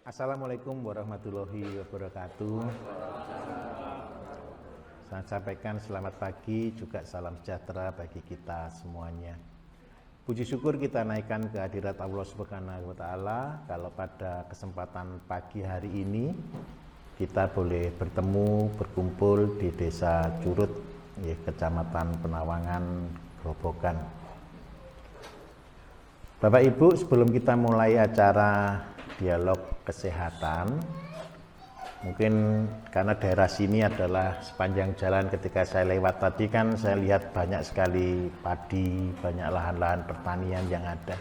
Assalamualaikum warahmatullahi wabarakatuh. Saya sampaikan selamat pagi, juga salam sejahtera bagi kita semuanya. Puji syukur kita naikkan ke hadirat Allah Subhanahu wa Ta'ala. Kalau pada kesempatan pagi hari ini kita boleh bertemu, berkumpul di Desa Curut, Kecamatan Penawangan, Grobogan. Bapak Ibu, sebelum kita mulai acara dialog kesehatan, mungkin karena daerah sini adalah sepanjang jalan ketika saya lewat tadi kan saya lihat banyak sekali padi, banyak lahan-lahan pertanian yang ada.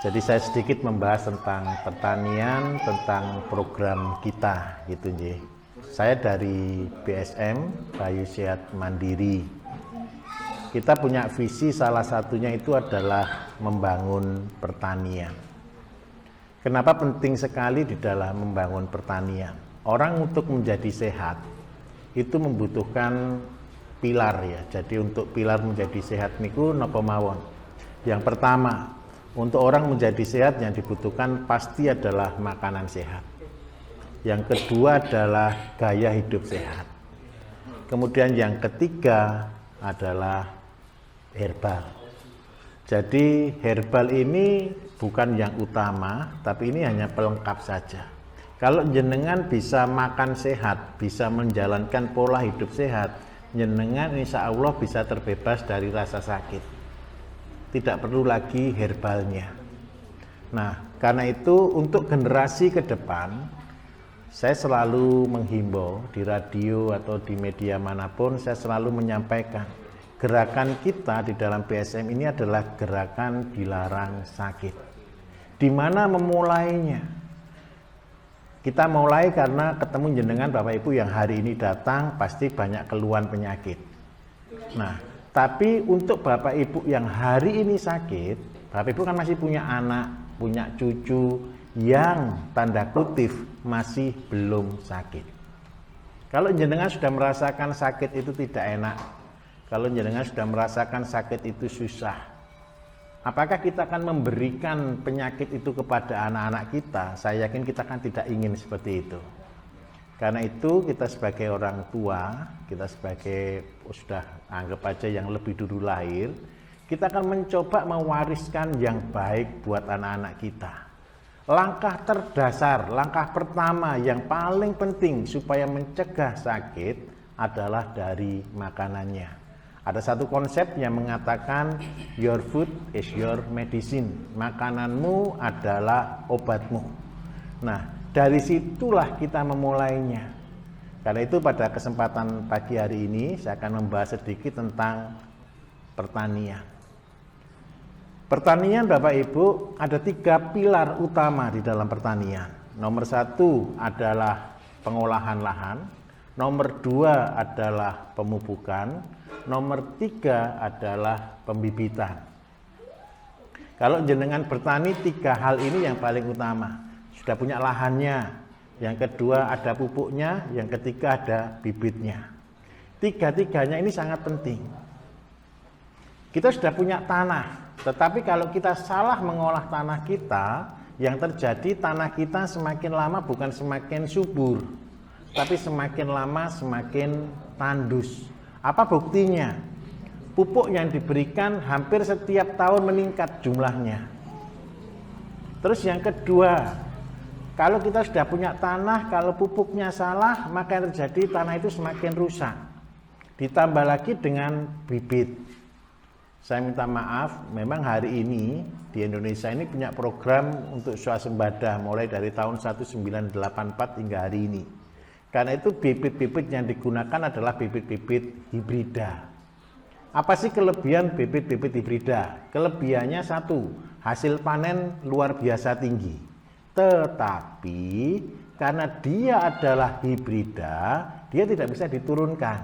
Jadi saya sedikit membahas tentang pertanian, tentang program kita gitu nggih. Saya dari BSM, Bayu Sehat Mandiri. Kita punya visi, salah satunya itu adalah membangun pertanian. Kenapa penting sekali di dalam membangun pertanian? Orang untuk menjadi sehat itu membutuhkan pilar ya. Jadi untuk pilar menjadi sehat niku napa mawon. Yang pertama, untuk orang menjadi sehat yang dibutuhkan pasti adalah makanan sehat. Yang kedua adalah gaya hidup sehat. Kemudian yang ketiga adalah herbal. Jadi herbal ini bukan yang utama, tapi ini hanya pelengkap saja. Kalau jenengan bisa makan sehat, bisa menjalankan pola hidup sehat, jenengan insya Allah bisa terbebas dari rasa sakit. Tidak perlu lagi herbalnya. Nah, karena itu untuk generasi ke depan, saya selalu menghimbau di radio atau di media manapun, saya selalu menyampaikan gerakan kita di dalam BSM ini adalah gerakan dilarang sakit. Di mana memulainya? Kita mulai karena ketemu jenengan Bapak Ibu yang hari ini datang pasti banyak keluhan penyakit. Nah, tapi untuk Bapak Ibu yang hari ini sakit, Bapak Ibu kan masih punya anak, punya cucu yang tanda kutip masih belum sakit. Kalau jenengan sudah merasakan sakit itu tidak enak, kalau jenengan sudah merasakan sakit itu susah, apakah kita akan memberikan penyakit itu kepada anak-anak kita? Saya yakin kita kan tidak ingin seperti itu. Karena itu kita sebagai orang tua, kita sebagai sudah anggap aja yang lebih dulu lahir, kita akan mencoba mewariskan yang baik buat anak-anak kita. Langkah terdasar, langkah pertama yang paling penting supaya mencegah sakit adalah dari makanannya. Ada satu konsep yang mengatakan your food is your medicine. Makananmu adalah obatmu. Nah, dari situlah kita memulainya. Karena itu pada kesempatan pagi hari ini saya akan membahas sedikit tentang pertanian. Pertanian Bapak Ibu ada 3 pilar utama di dalam pertanian. Nomor 1 adalah pengolahan lahan. Nomor 2 adalah pemupukan. Nomor 3 adalah pembibitan. Kalau jenengan bertani 3 hal ini yang paling utama. Sudah punya lahannya, yang kedua ada pupuknya, yang ketiga ada bibitnya. 3-tiganya ini sangat penting. Kita sudah punya tanah, tetapi kalau kita salah mengolah tanah kita, yang terjadi tanah kita semakin lama bukan semakin subur, tapi semakin lama semakin tandus. Apa buktinya? Pupuk yang diberikan hampir setiap tahun meningkat jumlahnya. Terus yang kedua, kalau kita sudah punya tanah, kalau pupuknya salah, maka yang terjadi tanah itu semakin rusak. Ditambah lagi dengan bibit. Saya minta maaf, memang hari ini di Indonesia ini punya program untuk swasembada mulai dari tahun 1984 hingga hari ini. Karena itu bibit-bibit yang digunakan adalah bibit-bibit hibrida. Apa sih kelebihan bibit-bibit hibrida? Kelebihannya 1, hasil panen luar biasa tinggi. Tetapi karena dia adalah hibrida, dia tidak bisa diturunkan.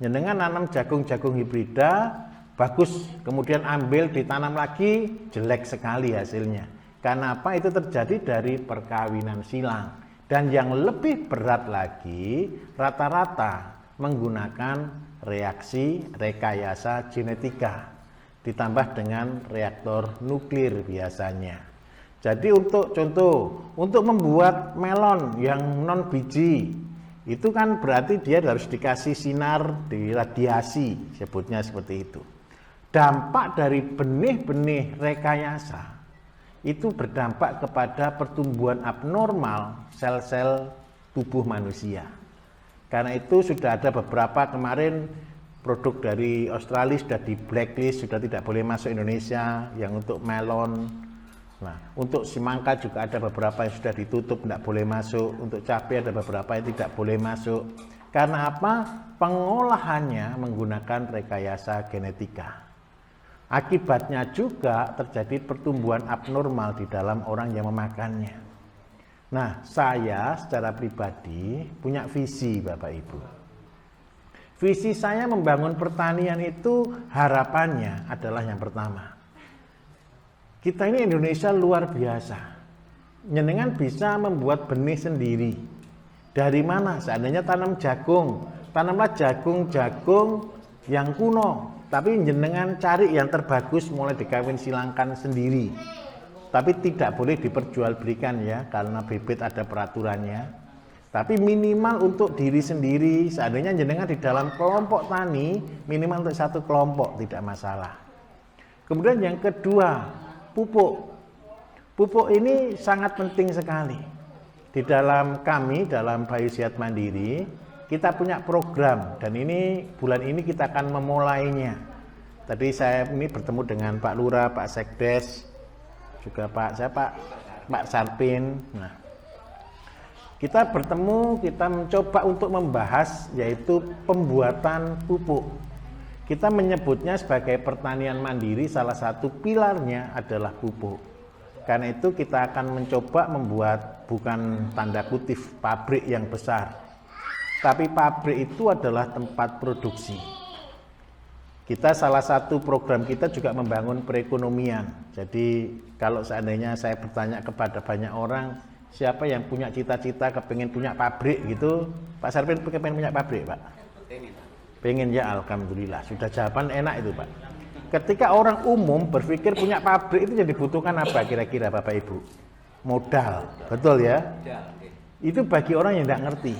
Jenengan nanam jagung-jagung hibrida, bagus, kemudian ambil ditanam lagi, jelek sekali hasilnya. Karena apa? Itu terjadi dari perkawinan silang. Dan yang lebih berat lagi, rata-rata menggunakan reaksi rekayasa genetika ditambah dengan reaktor nuklir biasanya. Jadi untuk contoh, untuk membuat melon yang non biji, itu kan berarti dia harus dikasih sinar, diradiasi, sebutnya seperti itu. Dampak dari benih-benih rekayasa itu berdampak kepada pertumbuhan abnormal sel-sel tubuh manusia. Karena itu sudah ada beberapa kemarin produk dari Australia sudah di blacklist, sudah tidak boleh masuk Indonesia, yang untuk melon. Nah, untuk semangka juga ada beberapa yang sudah ditutup, tidak boleh masuk. Untuk cabai ada beberapa yang tidak boleh masuk. Karena apa? Pengolahannya menggunakan rekayasa genetika. Akibatnya juga terjadi pertumbuhan abnormal di dalam orang yang memakannya. Nah, saya secara pribadi punya visi, Bapak Ibu. Visi saya membangun pertanian itu harapannya adalah yang pertama. Kita ini Indonesia luar biasa. Jenengan bisa membuat benih sendiri. Dari mana? Seandainya tanam jagung, tanamlah jagung yang kuno. Tapi jenengan cari yang terbagus, mulai dikawin silangkan sendiri. Tapi tidak boleh diperjualbelikan ya, karena bibit ada peraturannya. Tapi minimal untuk diri sendiri. Seandainya jenengan di dalam kelompok tani, minimal untuk satu kelompok tidak masalah. Kemudian yang kedua, pupuk. Pupuk ini sangat penting sekali. Di dalam kami, dalam Bayu Sehat Mandiri, kita punya program dan ini bulan ini kita akan memulainya. Tadi saya ini bertemu dengan Pak Lurah, Pak Sekdes, juga Pak Sarpin. Nah, kita bertemu, kita mencoba untuk membahas yaitu pembuatan pupuk. Kita menyebutnya sebagai pertanian mandiri, salah satu pilarnya adalah pupuk. Karena itu kita akan mencoba membuat bukan tanda kutip pabrik yang besar. Tapi pabrik itu adalah tempat produksi. Kita salah satu program kita juga membangun perekonomian. Jadi kalau seandainya saya bertanya kepada banyak orang, siapa yang punya cita-cita kepingin punya pabrik gitu, Pak Sarpin kepingin punya pabrik, Pak? Pengen ya, alhamdulillah. Sudah jawaban enak itu, Pak. Ketika orang umum berpikir punya pabrik itu yang dibutuhkan apa kira-kira Bapak Ibu? Modal, betul ya? Itu bagi orang yang tidak ngerti.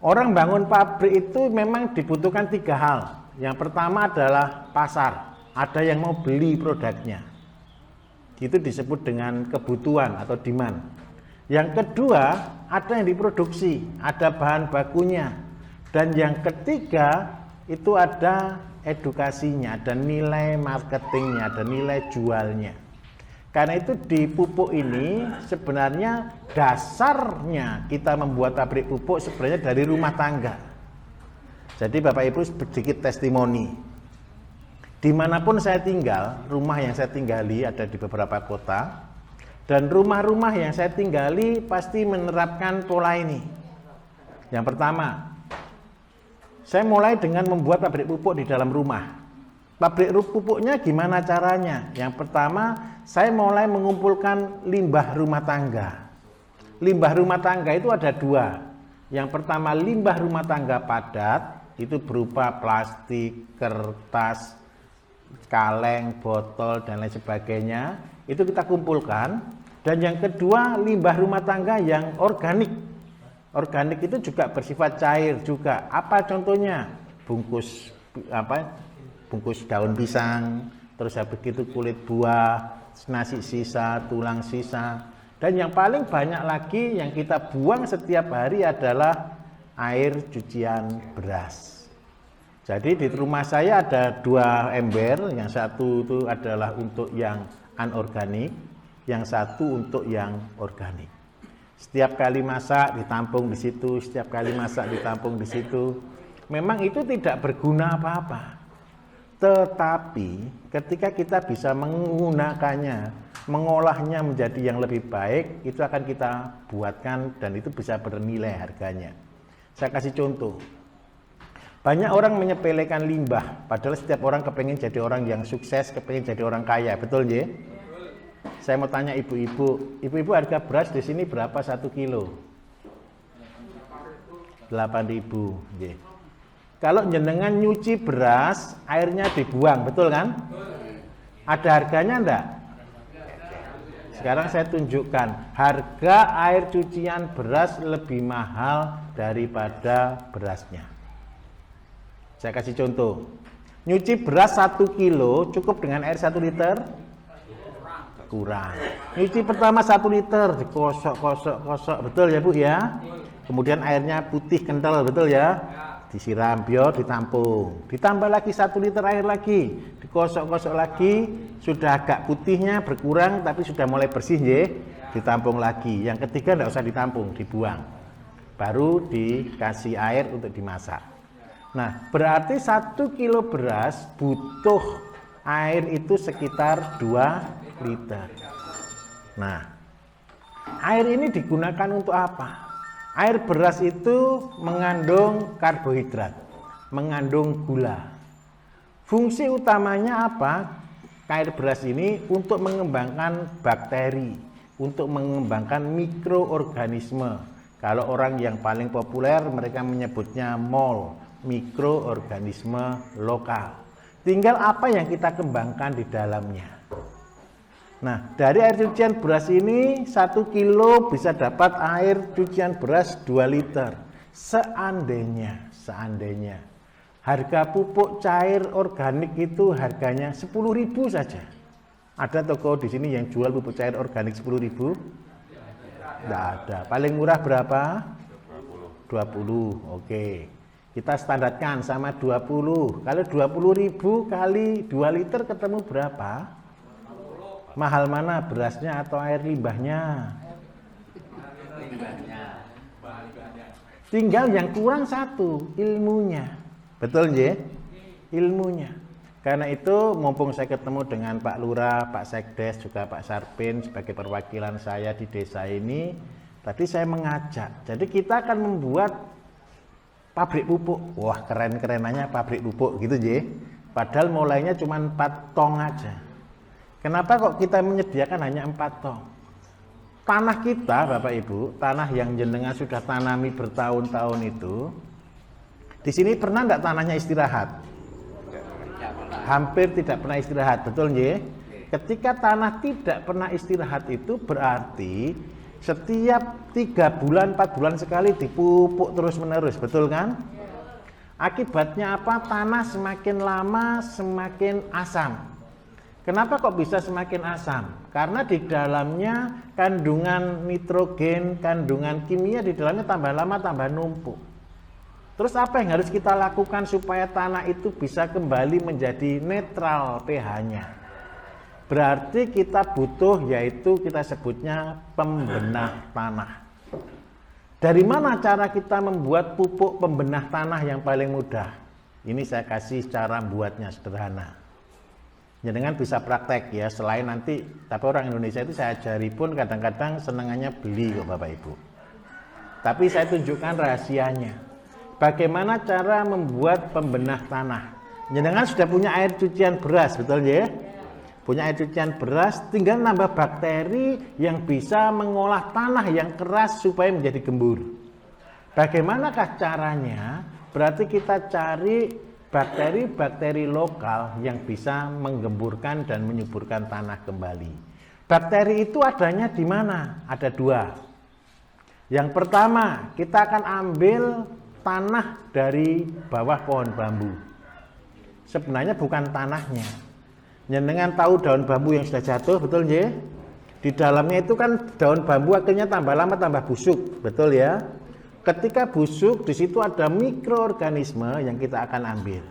Orang bangun pabrik itu memang dibutuhkan 3 hal. Yang pertama adalah pasar. Ada yang mau beli produknya. Itu disebut dengan kebutuhan atau demand. Yang kedua, ada yang diproduksi, ada bahan bakunya. Dan yang ketiga, itu ada edukasinya, ada nilai marketingnya, ada nilai jualnya. Karena itu di pupuk ini sebenarnya dasarnya kita membuat pabrik pupuk sebenarnya dari rumah tangga. Jadi Bapak Ibu sedikit testimoni. Dimanapun saya tinggal, rumah yang saya tinggali ada di beberapa kota. Dan rumah-rumah yang saya tinggali pasti menerapkan pola ini. Yang pertama, saya mulai dengan membuat pabrik pupuk di dalam rumah. Pabrik pupuknya gimana caranya? Yang pertama, saya mulai mengumpulkan limbah rumah tangga. Limbah rumah tangga itu ada 2. Yang pertama, limbah rumah tangga padat, itu berupa plastik, kertas, kaleng, botol, dan lain sebagainya. Itu kita kumpulkan. Dan yang kedua, limbah rumah tangga yang organik. Organik itu juga bersifat cair juga. Apa contohnya? Bungkus daun pisang, terus habis itu kulit buah, nasi sisa, tulang sisa. Dan yang paling banyak lagi yang kita buang setiap hari adalah air cucian beras. Jadi di rumah saya ada 2 ember, yang satu itu adalah untuk yang anorganik, yang satu untuk yang organik. Setiap kali masak ditampung di situ, setiap kali masak ditampung di situ. Memang itu tidak berguna apa-apa. Tetapi ketika kita bisa menggunakannya, mengolahnya menjadi yang lebih baik, itu akan kita buatkan dan itu bisa bernilai harganya. Saya kasih contoh. Banyak orang menyepelekan limbah, padahal setiap orang kepengen jadi orang yang sukses, kepengen jadi orang kaya, betul ya? Saya mau tanya ibu-ibu harga beras di sini berapa 1 kilo? 8.000. Yeah. Kalau jenengan nyuci beras, airnya dibuang, betul kan? Ada harganya enggak? Sekarang saya tunjukkan harga air cucian beras lebih mahal daripada berasnya. Saya kasih contoh. Nyuci beras 1 kilo cukup dengan air 1 liter? Kurang. Nyuci pertama 1 liter dikosok, betul ya Bu ya? Kemudian airnya putih kental, betul ya? Disiram biar ditampung. Ditambah lagi 1 liter air lagi, dikosok lagi, sudah agak putihnya berkurang tapi sudah mulai bersih ya, ditampung lagi. Yang ketiga tidak usah ditampung, dibuang. Baru dikasih air untuk dimasak. Nah, berarti 1 kilo beras butuh air itu sekitar 2 liter. Nah, air ini digunakan untuk apa? Air beras itu mengandung karbohidrat, mengandung gula. Fungsi utamanya apa? Air beras ini untuk mengembangkan bakteri, untuk mengembangkan mikroorganisme. Kalau orang yang paling populer mereka menyebutnya MOL, mikroorganisme lokal. Tinggal apa yang kita kembangkan di dalamnya. Nah, dari air cucian beras ini 1 kilo bisa dapat air cucian beras 2 liter. Seandainya harga pupuk cair organik itu harganya 10.000 saja. Ada toko di sini yang jual pupuk cair organik 10.000? Tidak ada. Paling murah berapa? 20. Oke. Kita standarkan sama 20. Kalau 20.000 kali 2 liter ketemu berapa? Mahal mana berasnya atau air limbahnya? Tinggal yang kurang satu, ilmunya. Betul ya? Ilmunya. Karena itu mumpung saya ketemu dengan Pak Lurah, Pak Sekdes, juga Pak Sarpin sebagai perwakilan saya di desa ini, tadi saya mengajak. Jadi kita akan membuat pabrik pupuk. Wah, keren-kerenannya pabrik pupuk gitu ya. Padahal mulainya cuma 4 tong aja. Kenapa kok kita menyediakan hanya 4 tong? Tanah kita, Bapak Ibu, tanah yang jenengan sudah tanami bertahun-tahun itu, di sini pernah enggak tanahnya istirahat? Hampir tidak pernah istirahat, betul nggih? Ketika tanah tidak pernah istirahat itu berarti setiap 3 bulan, 4 bulan sekali dipupuk terus-menerus, betul kan? Akibatnya apa? Tanah semakin lama semakin asam. Kenapa kok bisa semakin asam? Karena di dalamnya kandungan nitrogen, kandungan kimia di dalamnya tambah lama tambah numpuk. Terus apa yang harus kita lakukan supaya tanah itu bisa kembali menjadi netral pH-nya? Berarti kita butuh, yaitu kita sebutnya pembenah tanah. Dari mana cara kita membuat pupuk pembenah tanah yang paling mudah? Ini saya kasih cara buatnya sederhana. Jangan bisa praktek ya, selain nanti, tapi orang Indonesia itu saya ajari pun kadang-kadang senangannya beli kok Bapak Ibu. Tapi saya tunjukkan rahasianya. Bagaimana cara membuat pembenah tanah? Jangan sudah punya air cucian beras, betul ya? Punya air cucian beras, tinggal nambah bakteri yang bisa mengolah tanah yang keras supaya menjadi gembur. Bagaimanakah caranya? Berarti kita cari bakteri-bakteri lokal yang bisa menggemburkan dan menyuburkan tanah kembali. Bakteri itu adanya di mana? Ada 2. Yang pertama, kita akan ambil tanah dari bawah pohon bambu. Sebenarnya bukan tanahnya. Jenengan tahu daun bambu yang sudah jatuh, betul ya? Di dalamnya itu kan daun bambu akhirnya tambah lama tambah busuk, betul ya? Ketika busuk, di situ ada mikroorganisme yang kita akan ambil.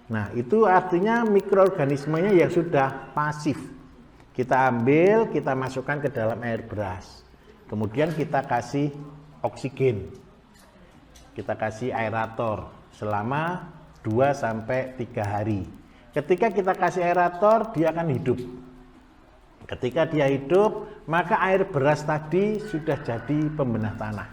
Nah, itu artinya mikroorganismenya yang sudah pasif. Kita ambil, kita masukkan ke dalam air beras. Kemudian kita kasih oksigen. Kita kasih aerator selama 2-3 hari. Ketika kita kasih aerator, dia akan hidup. Ketika dia hidup, maka air beras tadi sudah jadi pembenah tanah.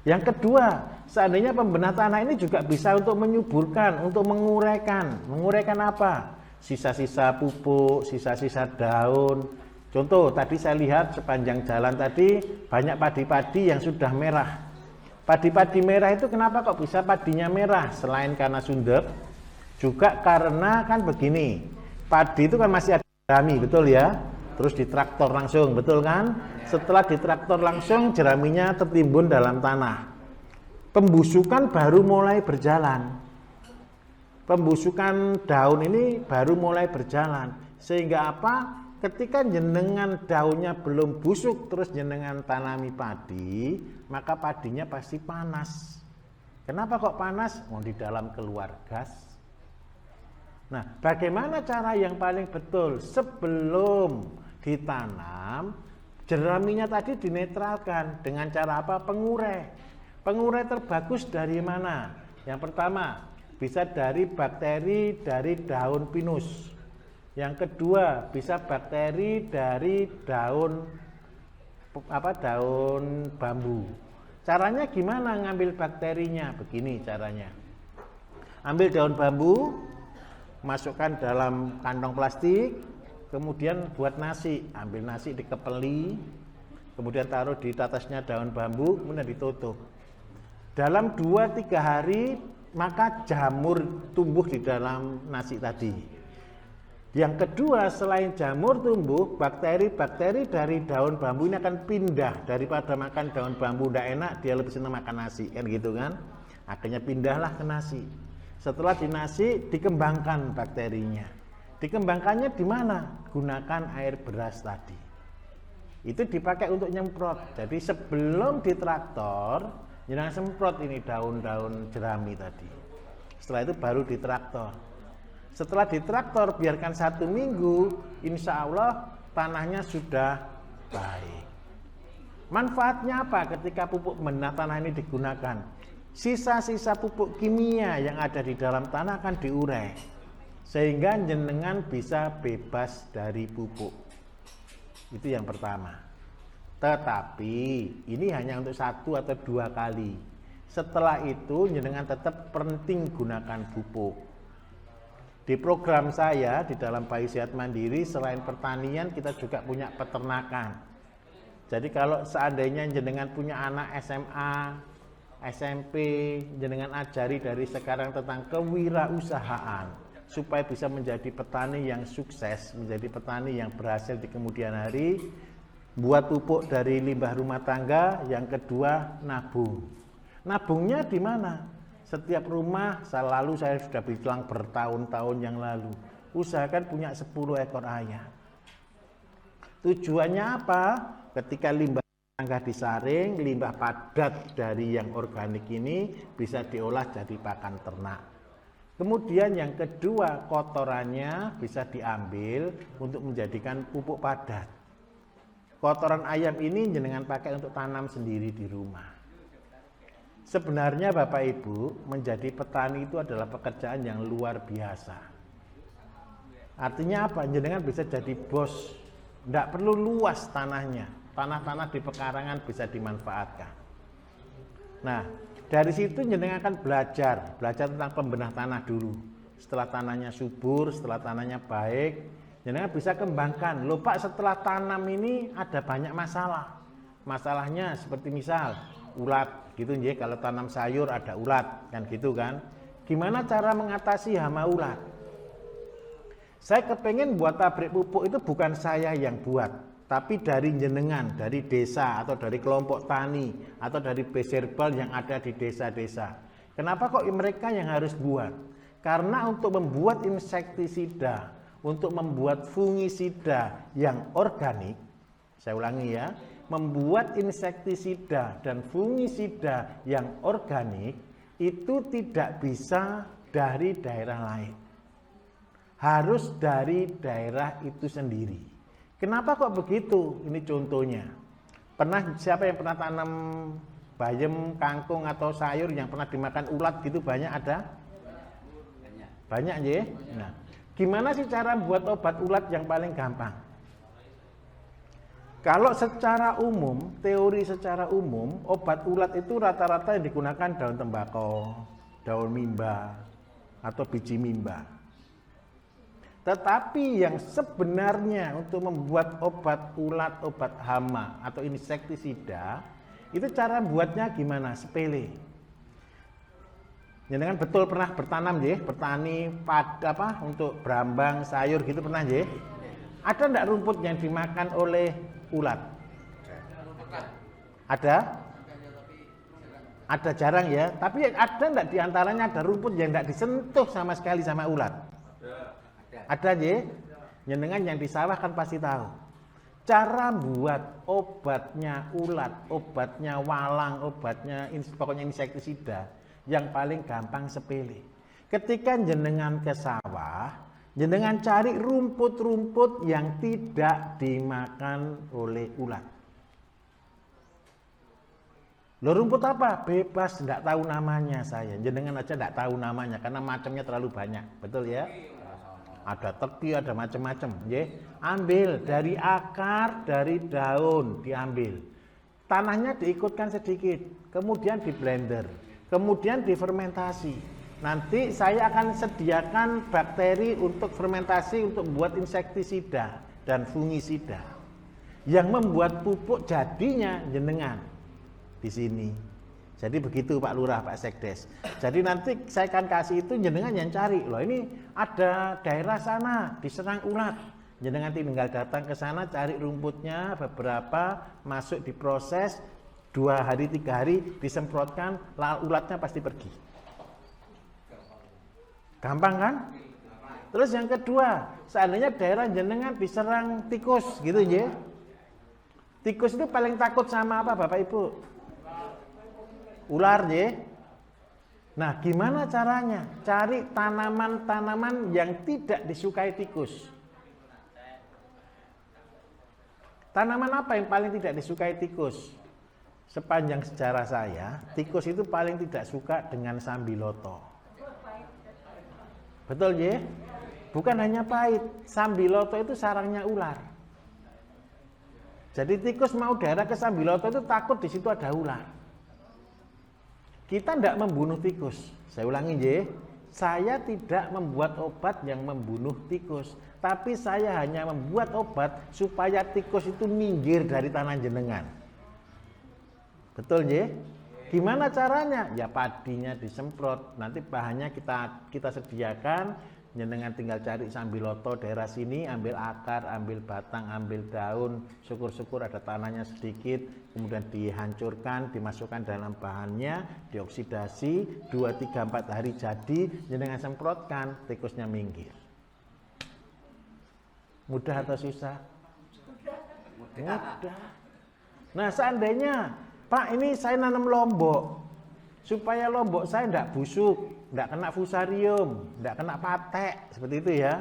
Yang kedua, seandainya pembenah tanah ini juga bisa untuk menyuburkan, untuk menguraikan. Menguraikan apa? Sisa-sisa pupuk, sisa-sisa daun. Contoh, tadi saya lihat sepanjang jalan tadi banyak padi-padi yang sudah merah. Padi-padi merah itu kenapa kok bisa padinya merah? Selain karena sundep, juga karena kan begini, padi itu kan masih ada jerami, betul ya? terus ditraktor langsung, betul kan? Setelah ditraktor langsung, jeraminya tertimbun dalam tanah. Pembusukan baru mulai berjalan. Pembusukan daun ini baru mulai berjalan. Sehingga apa? Ketika jenengan daunnya belum busuk, terus jenengan tanami padi, maka padinya pasti panas. Kenapa kok panas? Oh, di dalam keluar gas. Nah, bagaimana cara yang paling betul? Sebelum ditanam, jeraminya tadi dinetralkan dengan cara apa? Pengurai. Pengurai terbagus dari mana? Yang pertama, bisa dari bakteri dari daun pinus. Yang kedua, bisa bakteri dari daun bambu. Caranya gimana ngambil bakterinya? Begini caranya. Ambil daun bambu, masukkan dalam kantong plastik, kemudian buat nasi. Ambil nasi dikepeli, kemudian taruh di atasnya daun bambu, kemudian ditutup. Dalam 2-3 hari maka jamur tumbuh di dalam nasi tadi. Yang kedua, selain jamur tumbuh, bakteri-bakteri dari daun bambu ini akan pindah. Daripada makan daun bambu tidak enak, dia lebih senang makan nasi, kan gitu kan? Akhirnya pindahlah ke nasi. Setelah di nasi, dikembangkan bakterinya. Dikembangkannya di mana? Gunakan air beras tadi. Itu dipakai untuk nyemprot. Jadi sebelum ditraktor, jangan semprot ini daun-daun jerami tadi. Setelah itu baru ditraktor. Setelah ditraktor, biarkan 1 minggu, insya Allah tanahnya sudah baik. Manfaatnya apa ketika pupuk benih tanah ini digunakan? Sisa-sisa pupuk kimia yang ada di dalam tanah akan diurai, sehingga jenengan bisa bebas dari pupuk. Itu yang pertama. Tetapi ini hanya untuk 1 atau 2 kali. Setelah itu jenengan tetap penting gunakan pupuk. Di program saya di dalam Bayi Sehat Mandiri, selain pertanian kita juga punya peternakan. Jadi kalau seandainya jenengan punya anak SMA, SMP, jenengan ajari dari sekarang tentang kewirausahaan supaya bisa menjadi petani yang sukses, menjadi petani yang berhasil di kemudian hari. Buat pupuk dari limbah rumah tangga. Yang kedua, nabung. Nabungnya di mana? Setiap rumah selalu saya sudah bilang bertahun-tahun yang lalu, usahakan punya 10 ekor ayam. Tujuannya apa? Ketika limbah tangga disaring, limbah padat dari yang organik ini bisa diolah jadi pakan ternak. Kemudian yang kedua, kotorannya bisa diambil untuk menjadikan pupuk padat. Kotoran ayam ini jenengan pakai untuk tanam sendiri di rumah. Sebenarnya Bapak Ibu, menjadi petani itu adalah pekerjaan yang luar biasa. Artinya apa? Jenengan bisa jadi bos. Tidak perlu luas tanahnya. Tanah-tanah di pekarangan bisa dimanfaatkan. Nah, dari situ jenengan akan belajar tentang pembenah tanah dulu. Setelah tanahnya subur, setelah tanahnya baik, jenengan bisa kembangkan. Loh Pak, setelah tanam ini ada banyak masalah. Masalahnya seperti misal ulat. Gitu nggih, kalau tanam sayur ada ulat kan gitu kan. Gimana cara mengatasi hama ulat? Saya kepengen buat pabrik pupuk itu bukan saya yang buat, tapi dari jenengan, dari desa atau dari kelompok tani atau dari beserbal yang ada di desa-desa. Kenapa kok mereka yang harus buat? Karena untuk membuat insektisida, untuk membuat fungisida yang organik, saya ulangi ya, membuat insektisida dan fungisida yang organik itu tidak bisa dari daerah lain. Harus dari daerah itu sendiri. Kenapa kok begitu? Ini contohnya. Siapa yang pernah tanam bayam, kangkung atau sayur yang pernah dimakan ulat gitu banyak ada? Banyak ya? Nah, gimana sih cara buat obat ulat yang paling gampang? Kalau secara umum, teori secara umum, obat ulat itu rata-rata yang digunakan daun tembakau, daun mimba, atau biji mimba. Tetapi yang sebenarnya untuk membuat obat ulat, obat hama, atau insektisida, itu cara buatnya gimana? Sepele. Jenengan betul pernah bertanam ya, bertani untuk berambang, sayur gitu pernah ya? Ada enggak rumput yang dimakan oleh ulat? Ada? Ada jarang ya, tapi ada enggak diantaranya ada rumput yang enggak disentuh sama sekali sama ulat? Ada ya? Jenengan yang di sawah kan pasti tahu. Cara buat obatnya ulat, obatnya walang, obatnya pokoknya insektisida yang paling gampang sepele. Ketika jenengan ke sawah, jenengan cari rumput-rumput yang tidak dimakan oleh ulat. Loh, rumput apa? Bebas, tidak tahu namanya saya. Jenengan aja tidak tahu namanya karena macamnya terlalu banyak. Betul ya? Ada teki, ada macam-macam. Ya? Ambil dari akar, dari daun diambil. Tanahnya diikutkan sedikit, kemudian di blender, kemudian difermentasi. Nanti saya akan sediakan bakteri untuk fermentasi untuk membuat insektisida dan fungisida. Yang membuat pupuk jadinya jenengan di sini. Jadi begitu Pak Lurah, Pak Sekdes. Jadi nanti saya akan kasih itu jenengan yang cari. Loh, ini ada daerah sana diserang ulat. Jenengan tinggal datang ke sana, cari rumputnya beberapa, masuk diproses 2 hari 3 hari disemprotkan, ulatnya pasti pergi. Gampang kan? Terus yang kedua, seandainya daerah jenengan diserang tikus gitu ya. Tikus itu paling takut sama apa Bapak Ibu? Ular ya. Nah, gimana caranya? Cari tanaman-tanaman yang tidak disukai tikus. Tanaman apa yang paling tidak disukai tikus? Sepanjang sejarah saya, tikus itu paling tidak suka dengan sambiloto. Betul ya? Bukan hanya pahit, sambiloto itu sarangnya ular. Jadi tikus mau daerah ke sambiloto itu takut di situ ada ular. Kita tidak membunuh tikus. Saya ulangi ya, saya tidak membuat obat yang membunuh tikus, tapi saya hanya membuat obat supaya tikus itu minggir dari tanah jenengan. Betul ya? Gimana caranya? Ya padinya disemprot, nanti bahannya kita sediakan, jenengan tinggal cari sambiloto daerah sini, ambil akar, ambil batang, ambil daun, syukur-syukur ada tanahnya sedikit, kemudian dihancurkan, dimasukkan dalam bahannya, dioksidasi, 2, 3, 4 hari jadi, jenengan semprotkan, tikusnya minggir. Mudah atau susah? Mudah. Nah, seandainya Pak, ini saya nanam lombok, supaya lombok saya tidak busuk, tidak kena fusarium, tidak kena patek, seperti itu ya.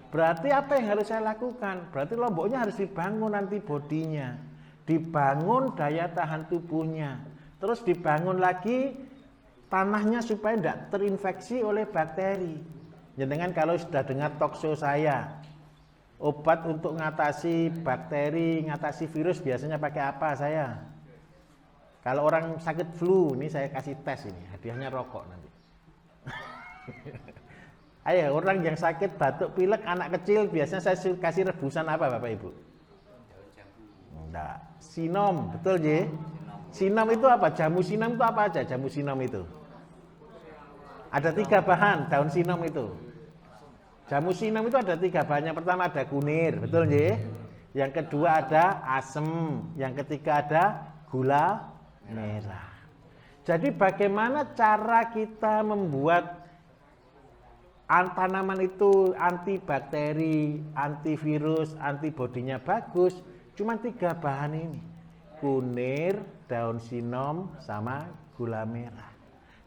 Berarti apa yang harus saya lakukan? Berarti lomboknya harus dibangun antibodinya, dibangun daya tahan tubuhnya, terus dibangun lagi tanahnya supaya tidak terinfeksi oleh bakteri. Jenengan kalau sudah dengar talkshow saya, obat untuk mengatasi bakteri, mengatasi virus biasanya pakai apa saya? Kalau orang sakit flu, ini saya kasih tes ini, hadiahnya rokok nanti. Ayo, orang yang sakit batuk pilek, anak kecil, biasanya saya kasih rebusan apa Bapak Ibu? Enggak, sinom, betul ya? Sinom itu apa? Jamu sinom itu apa aja jamu sinom itu? Ada 3 bahan daun sinom itu. Jamu sinom itu ada 3 bahan. Yang pertama ada kunir, betul ya? Yang kedua ada asem, yang ketiga ada gula merah. Jadi bagaimana cara kita membuat tanaman itu antibakteri, antivirus, antibodinya bagus? Cuma 3 bahan ini. Kunir, daun sinom, sama gula merah.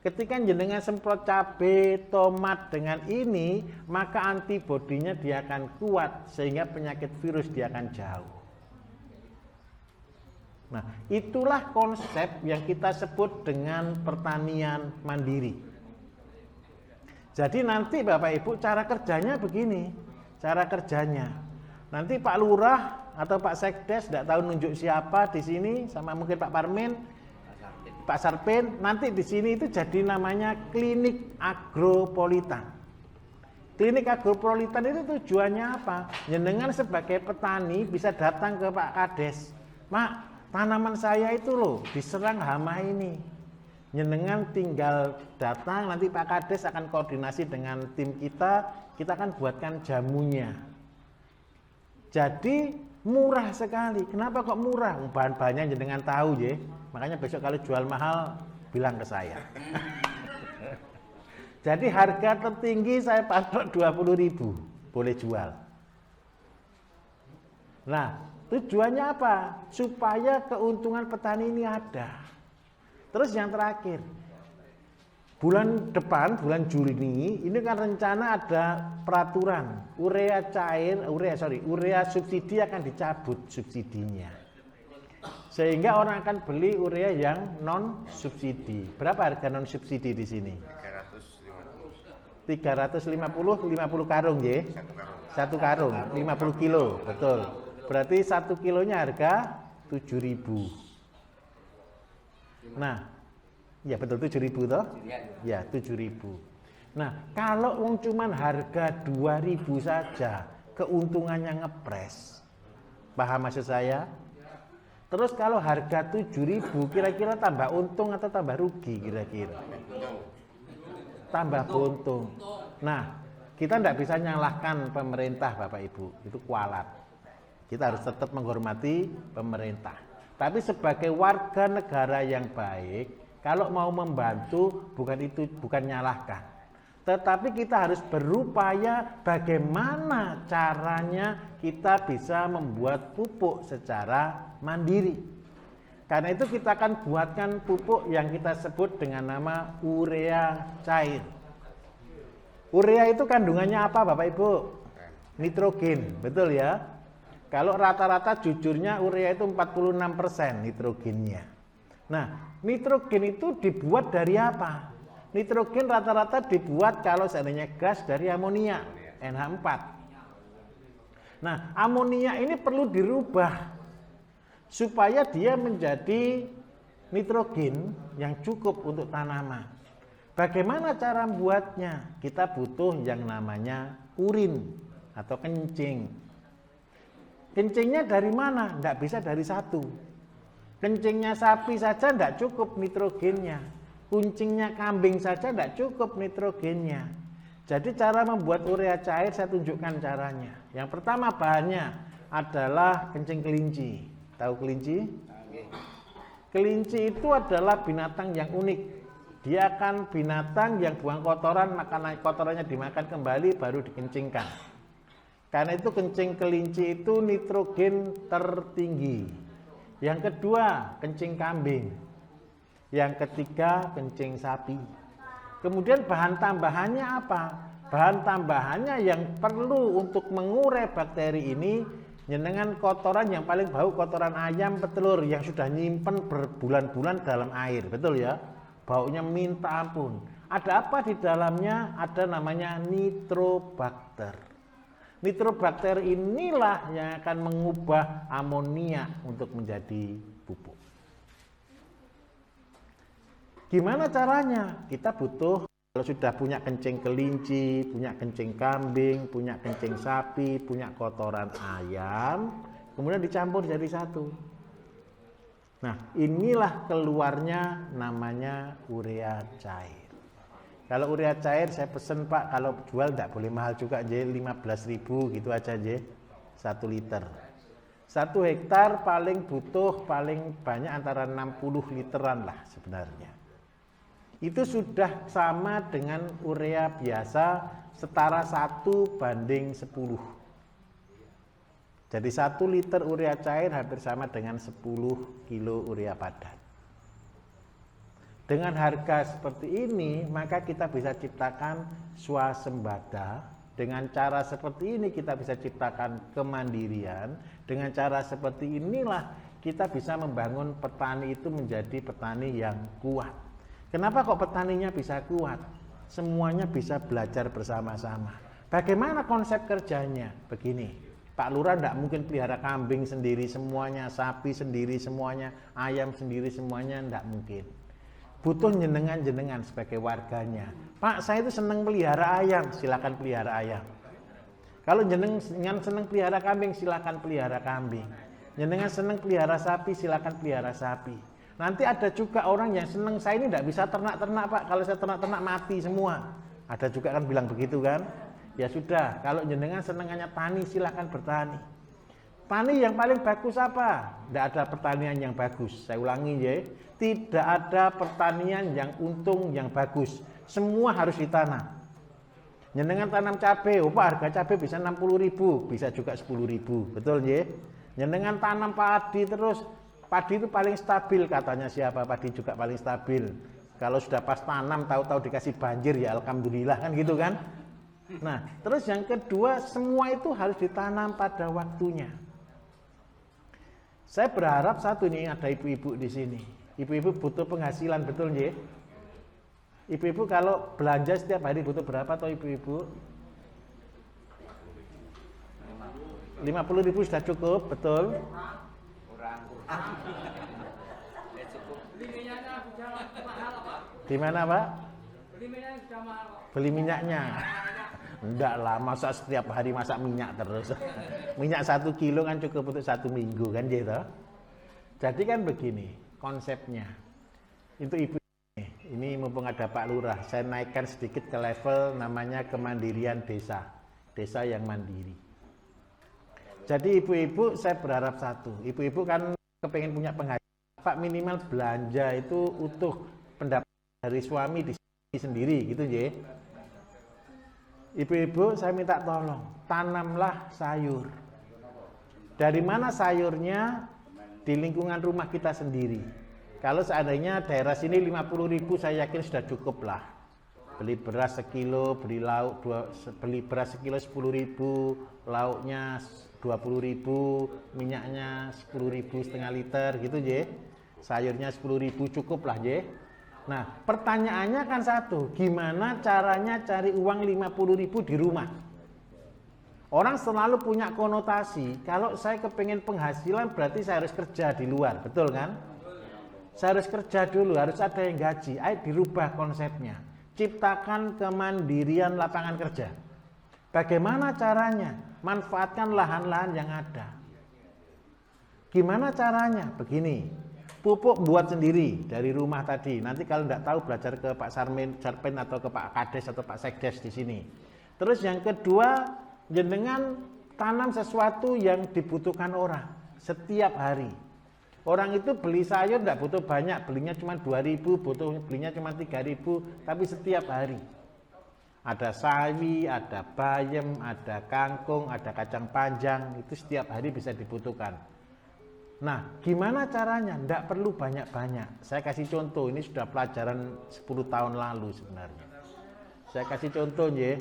Ketika jenengan semprot cabai, tomat dengan ini, maka antibodinya dia akan kuat sehingga penyakit virus dia akan jauh. Nah, itulah konsep yang kita sebut dengan pertanian mandiri. Jadi nanti Bapak Ibu cara kerjanya begini, cara kerjanya. Nanti Pak Lurah atau Pak Sekdes, tidak tahu nunjuk siapa di sini, sama mungkin Pak Parmin, Pak Sarpin, nanti di sini itu jadi namanya klinik agropolitan. Klinik agropolitan itu tujuannya apa? Jenengan sebagai petani bisa datang ke Pak Kades, Mak, tanaman saya itu loh diserang hama ini. Jenengan tinggal datang, nanti Pak Kades akan koordinasi dengan tim kita akan buatkan jamunya. Jadi murah sekali. Kenapa kok murah? Bahan-bahannya jenengan tahu ya. Makanya besok kalau jual mahal bilang ke saya. Jadi harga tertinggi saya patok 20.000 boleh jual. Nah, tujuannya apa? Supaya keuntungan petani ini ada. Terus yang terakhir, bulan depan, bulan Juni ini kan rencana ada peraturan urea subsidi akan dicabut subsidinya. Sehingga orang akan beli urea yang non subsidi. Berapa harga non subsidi di sini? 350 karung ya. Satu karung 50 kilo, betul. Berarti 1 kilonya harga 7.000. Nah, ya betul 7.000 toh? Ya 7.000. Nah, kalau uang cuman harga 2.000 saja, keuntungannya ngepres. Paham maksud saya? Terus kalau harga 7.000 kira-kira tambah untung atau tambah rugi kira-kira? Tambah untung. Nah, kita tidak bisa nyalahkan pemerintah Bapak Ibu, itu kualat. Kita harus tetap menghormati pemerintah. Tapi sebagai warga negara yang baik, kalau mau membantu bukan nyalahkan. Tetapi kita harus berupaya bagaimana caranya kita bisa membuat pupuk secara mandiri. Karena itu kita akan buatkan pupuk yang kita sebut dengan nama urea cair. Urea itu kandungannya apa Bapak Ibu? Nitrogen, betul ya? Kalau rata-rata jujurnya urea itu 46% nitrogennya. Nah, nitrogen itu dibuat dari apa? Nitrogen rata-rata dibuat kalau seandainya gas dari amonia, NH4. Nah, amonia ini perlu dirubah supaya dia menjadi nitrogen yang cukup untuk tanaman. Bagaimana cara membuatnya? Kita butuh yang namanya urin atau kencing. Kencingnya dari mana? Tidak bisa dari satu. Kencingnya sapi saja tidak cukup nitrogennya. Kuncingnya kambing saja tidak cukup nitrogennya. Jadi cara membuat urea cair saya tunjukkan caranya. Yang pertama bahannya adalah kencing kelinci. Tahu kelinci? Kelinci itu adalah binatang yang unik. Dia akan binatang yang buang kotoran, makanan kotorannya dimakan kembali baru dikencingkan. Karena itu kencing kelinci itu nitrogen tertinggi. Yang kedua, kencing kambing. Yang ketiga, kencing sapi. Kemudian bahan tambahannya apa? Bahan tambahannya yang perlu untuk mengurai bakteri ini, jenengan kotoran yang paling bau kotoran ayam petelur yang sudah nyimpen berbulan-bulan dalam air, betul ya? Baunya minta ampun. Ada apa di dalamnya? Ada namanya nitrobakter. Nitrobakter inilah yang akan mengubah amonia untuk menjadi pupuk. Gimana caranya? Kita butuh, kalau sudah punya kencing kelinci, punya kencing kambing, punya kencing sapi, punya kotoran ayam, kemudian dicampur jadi satu. Nah, inilah keluarnya namanya urea cair. Kalau urea cair saya pesen Pak, kalau jual tidak boleh mahal juga, 15.000 gitu aja 1 liter. 1 hektar paling butuh paling banyak antara 60 literan lah sebenarnya. Itu sudah sama dengan urea biasa, setara 1:10. Jadi 1 liter urea cair hampir sama dengan 10 kilo urea padat. Dengan harga seperti ini, maka kita bisa ciptakan swasembada. Dengan cara seperti ini kita bisa ciptakan kemandirian. Dengan cara seperti inilah kita bisa membangun petani itu menjadi petani yang kuat. Kenapa kok petaninya bisa kuat? Semuanya bisa belajar bersama-sama. Bagaimana konsep kerjanya? Begini, Pak Lurah tidak mungkin pelihara kambing sendiri semuanya, sapi sendiri semuanya, ayam sendiri semuanya, tidak mungkin. Butuh jenengan sebagai warganya. Pak, saya itu senang pelihara ayam, silakan pelihara ayam. Kalau jenengan senang pelihara kambing, silakan pelihara kambing. Jenengan senang pelihara sapi, silakan pelihara sapi. Nanti ada juga orang yang senang, saya ini tidak bisa ternak-ternak Pak, kalau saya ternak-ternak mati semua. Ada juga kan bilang begitu kan? Ya sudah, kalau jenengan senang hanya tani, silakan bertani. Tani yang paling bagus apa? Tidak ada pertanian yang bagus. Saya ulangi ya, tidak ada pertanian yang untung yang bagus. Semua harus ditanam. Jenengan tanam cabai, harga cabai bisa 60.000, bisa juga 10.000, betul ya? Jenengan tanam padi terus, padi itu paling stabil katanya siapa? Padi juga paling stabil. Kalau sudah pas tanam, tahu-tahu dikasih banjir ya alhamdulillah kan gitu kan? Nah, terus yang kedua, semua itu harus ditanam pada waktunya. Saya berharap satu nih, ada ibu-ibu di sini. Ibu-ibu butuh penghasilan, betul nggih? Ibu-ibu kalau belanja setiap hari butuh berapa toh ibu-ibu? 50.000 sudah cukup, betul? Kurang. Di mana, Pak? Beli minyak sudah mahal. Beli minyaknya. Enggak lah, masa setiap hari masak minyak terus. Minyak 1 kilo kan cukup untuk 1 minggu kan gitu. Jadi kan begini konsepnya. Itu ibu ini mumpung ada Pak Lurah, saya naikkan sedikit ke level namanya kemandirian desa. Desa yang mandiri. Jadi ibu-ibu saya berharap satu. Ibu-ibu kan kepengen punya penghasilan. Pak minimal belanja itu utuh pendapat dari suami di sendiri gitu ya. Ibu-ibu saya minta tolong, tanamlah sayur. Dari mana sayurnya? Di lingkungan rumah kita sendiri. Kalau seandainya daerah sini 50.000 saya yakin sudah cukup lah. Beli beras sekilo, beli lauk beli beras sekilo 10.000, lauknya 20.000, minyaknya 10.000 setengah liter gitu je. Sayurnya 10.000 cukup lah je. Nah, pertanyaannya kan satu, gimana caranya cari uang 50.000 di rumah? Orang selalu punya konotasi, kalau saya kepengen penghasilan berarti saya harus kerja di luar, betul kan? Saya harus kerja dulu, harus ada yang gaji. Ayo dirubah konsepnya. Ciptakan kemandirian lapangan kerja. Bagaimana caranya? Manfaatkan lahan-lahan yang ada. Gimana caranya? Begini. Pupuk buat sendiri dari rumah tadi. Nanti kalau tidak tahu belajar ke Pak Sarpen atau ke Pak Kades atau Pak Sekdes di sini. Terus yang kedua, jenengan tanam sesuatu yang dibutuhkan orang setiap hari. Orang itu beli sayur tidak butuh banyak, belinya cuma 2.000, belinya cuma 3.000, tapi setiap hari. Ada sawi, ada bayam, ada kangkung, ada kacang panjang, itu setiap hari bisa dibutuhkan. Nah, gimana caranya? Tidak perlu banyak-banyak. Saya kasih contoh, ini sudah pelajaran 10 tahun lalu sebenarnya. Saya kasih contoh ya.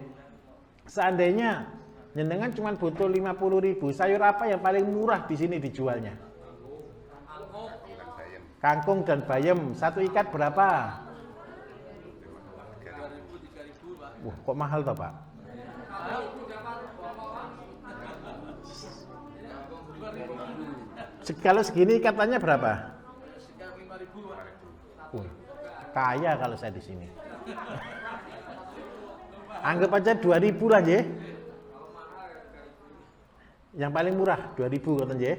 Seandainya jenengan cuma butuh 50.000, sayur apa yang paling murah di sini dijualnya? Kangkung dan bayam. Satu ikat berapa? 3.000, 3.000, Pak. Wah, kok mahal toh, Pak? Kalau segini ikatannya berapa? Sekitar 5.000, Pak. Kaya kalau saya di sini. Anggap aja 2.000 lah, ya. Yang paling murah 2.000 katanya, ya.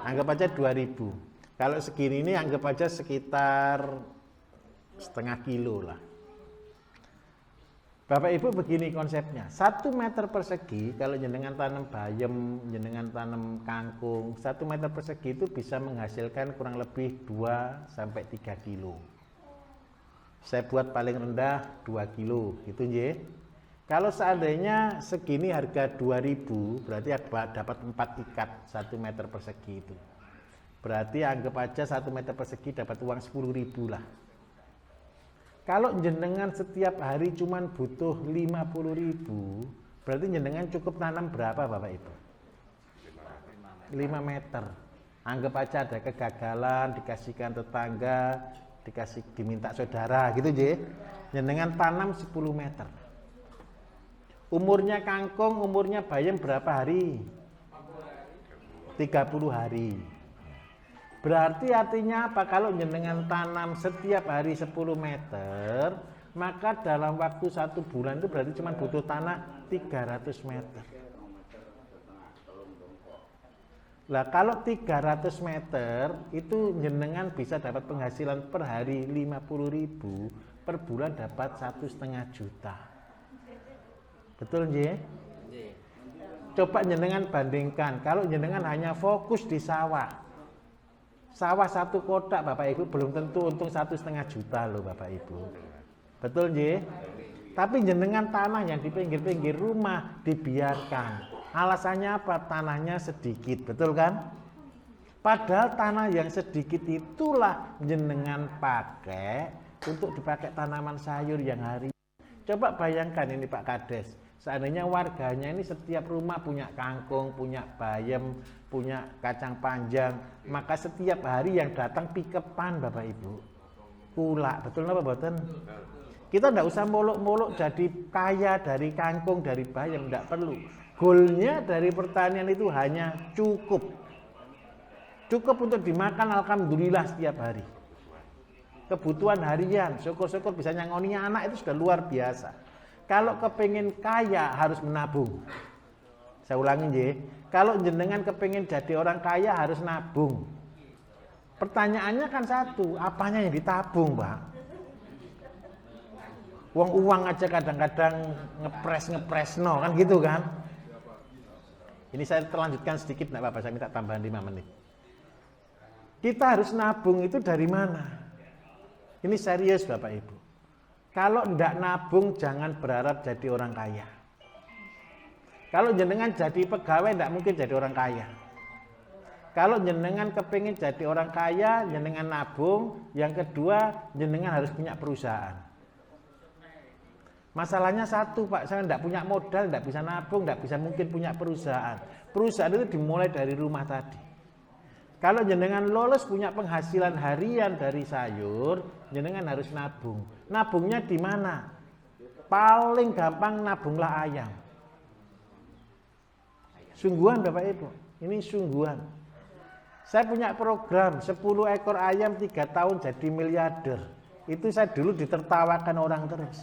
Anggap aja 2.000. Kalau segini ini anggap aja sekitar setengah kilo lah. Bapak Ibu begini konsepnya, 1 meter persegi kalau jenengan tanam bayam, jenengan tanam kangkung, 1 meter persegi itu bisa menghasilkan kurang lebih 2-3 kilo. Saya buat paling rendah 2 kilo gitu ya. Kalau seandainya segini harga 2.000, berarti dapat 4 ikat 1 meter persegi itu. Berarti anggap aja 1 meter persegi dapat uang 10.000 lah. Kalau jenengan setiap hari cuman butuh 50.000, berarti jenengan cukup tanam berapa Bapak Ibu? 5 meter. Anggap aja ada kegagalan, dikasihkan tetangga, diminta saudara gitu je. Jenengan tanam 10 meter. Umurnya kangkung, umurnya bayam berapa hari? 30 hari. Berarti artinya apa? Kalau jenengan tanam setiap hari 10 meter, maka dalam waktu 1 bulan itu berarti cuma butuh tanah 300 meter. Lah kalau 300 meter itu jenengan bisa dapat penghasilan per hari 50.000, per bulan dapat 1,5 juta. Betul nggih? Coba jenengan bandingkan, kalau jenengan hanya fokus di sawah. Sawah 1 kotak Bapak Ibu belum tentu untung 1,5 juta loh Bapak Ibu. Betul nggih? Tapi jenengan tanah yang di pinggir-pinggir rumah dibiarkan. Alasannya apa? Tanahnya sedikit, betul kan? Padahal tanah yang sedikit itulah jenengan pakai untuk dipakai tanaman sayur yang hari. Coba bayangkan ini Pak Kades, seandainya warganya ini setiap rumah punya kangkung, punya bayam, punya kacang panjang, maka setiap hari yang datang pikepan Bapak Ibu. Kulak, betul apa boten? Kita tidak usah muluk-muluk jadi kaya dari kangkung, dari bayam, tidak perlu. Goalnya dari pertanian itu hanya cukup. Cukup untuk dimakan alhamdulillah setiap hari. Kebutuhan harian, syukur-syukur bisa nyangoni anak itu sudah luar biasa. Kalau kepingin kaya harus menabung. Saya ulangi nggih, kalau jenengan kepingin jadi orang kaya harus nabung. Pertanyaannya kan satu, apanya yang ditabung, Pak? Uang aja kadang-kadang ngepres no kan gitu kan? Ini saya terlanjutkan sedikit enggak apa-apa, saya minta tambahan 5 menit. Kita harus nabung itu dari mana? Ini serius Bapak Ibu. Kalau enggak nabung jangan berharap jadi orang kaya. Kalau jenengan jadi pegawai enggak mungkin jadi orang kaya. Kalau jenengan kepingin jadi orang kaya, jenengan nabung. Yang kedua, jenengan harus punya perusahaan. Masalahnya satu Pak, saya enggak punya modal, enggak bisa nabung, enggak bisa mungkin punya perusahaan. Perusahaan itu dimulai dari rumah tadi. Kalau jenengan lolos punya penghasilan harian dari sayur, jenengan harus nabung. Nabungnya di mana? Paling gampang nabunglah ayam. Sungguhan Bapak Ibu, ini sungguhan. Saya punya program 10 ekor ayam 3 tahun jadi miliarder. Itu saya dulu ditertawakan orang terus.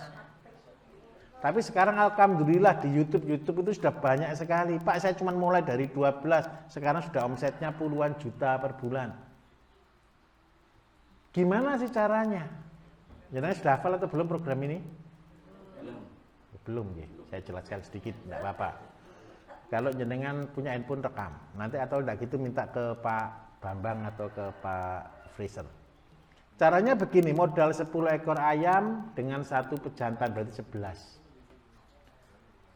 Tapi sekarang alhamdulillah di YouTube itu sudah banyak sekali. Pak, saya cuma mulai dari 12, sekarang sudah omsetnya puluhan juta per bulan. Gimana sih caranya? Jenengan sudah hafal atau belum program ini? Belum ya. Saya jelaskan sedikit, enggak apa-apa. Kalau jenengan punya handphone rekam, nanti atau enggak gitu minta ke Pak Bambang atau ke Pak Fraser. Caranya begini, modal 10 ekor ayam dengan 1 pejantan berarti 11.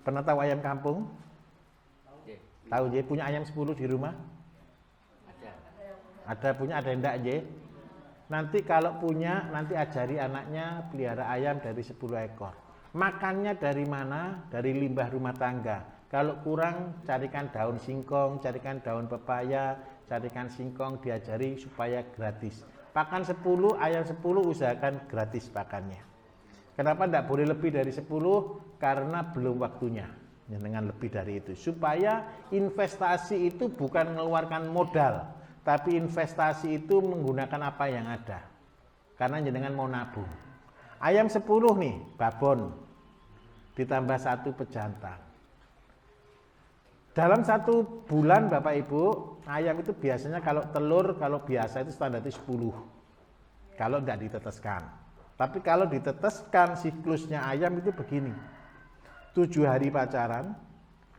Pernah tahu ayam kampung? Tahu je, punya ayam 10 di rumah? Ada punya, ada enggak je? Nanti kalau punya, nanti ajari anaknya pelihara ayam dari 10 ekor. Makannya dari mana? Dari limbah rumah tangga. Kalau kurang, carikan daun singkong, carikan daun pepaya, carikan singkong, diajari supaya gratis. Pakan 10, ayam 10 usahakan gratis pakannya. Kenapa tidak boleh lebih dari 10? Karena belum waktunya. Dengan lebih dari itu. Supaya investasi itu bukan mengeluarkan modal. Tapi investasi itu menggunakan apa yang ada. Karena jenengan mau nabung. Ayam 10 nih, babon. Ditambah 1 pejantan. Dalam 1 bulan Bapak Ibu, ayam itu biasanya kalau telur, kalau biasa itu standarnya 10. Kalau tidak diteteskan. Tapi kalau diteteskan siklusnya ayam itu begini. 7 hari pacaran,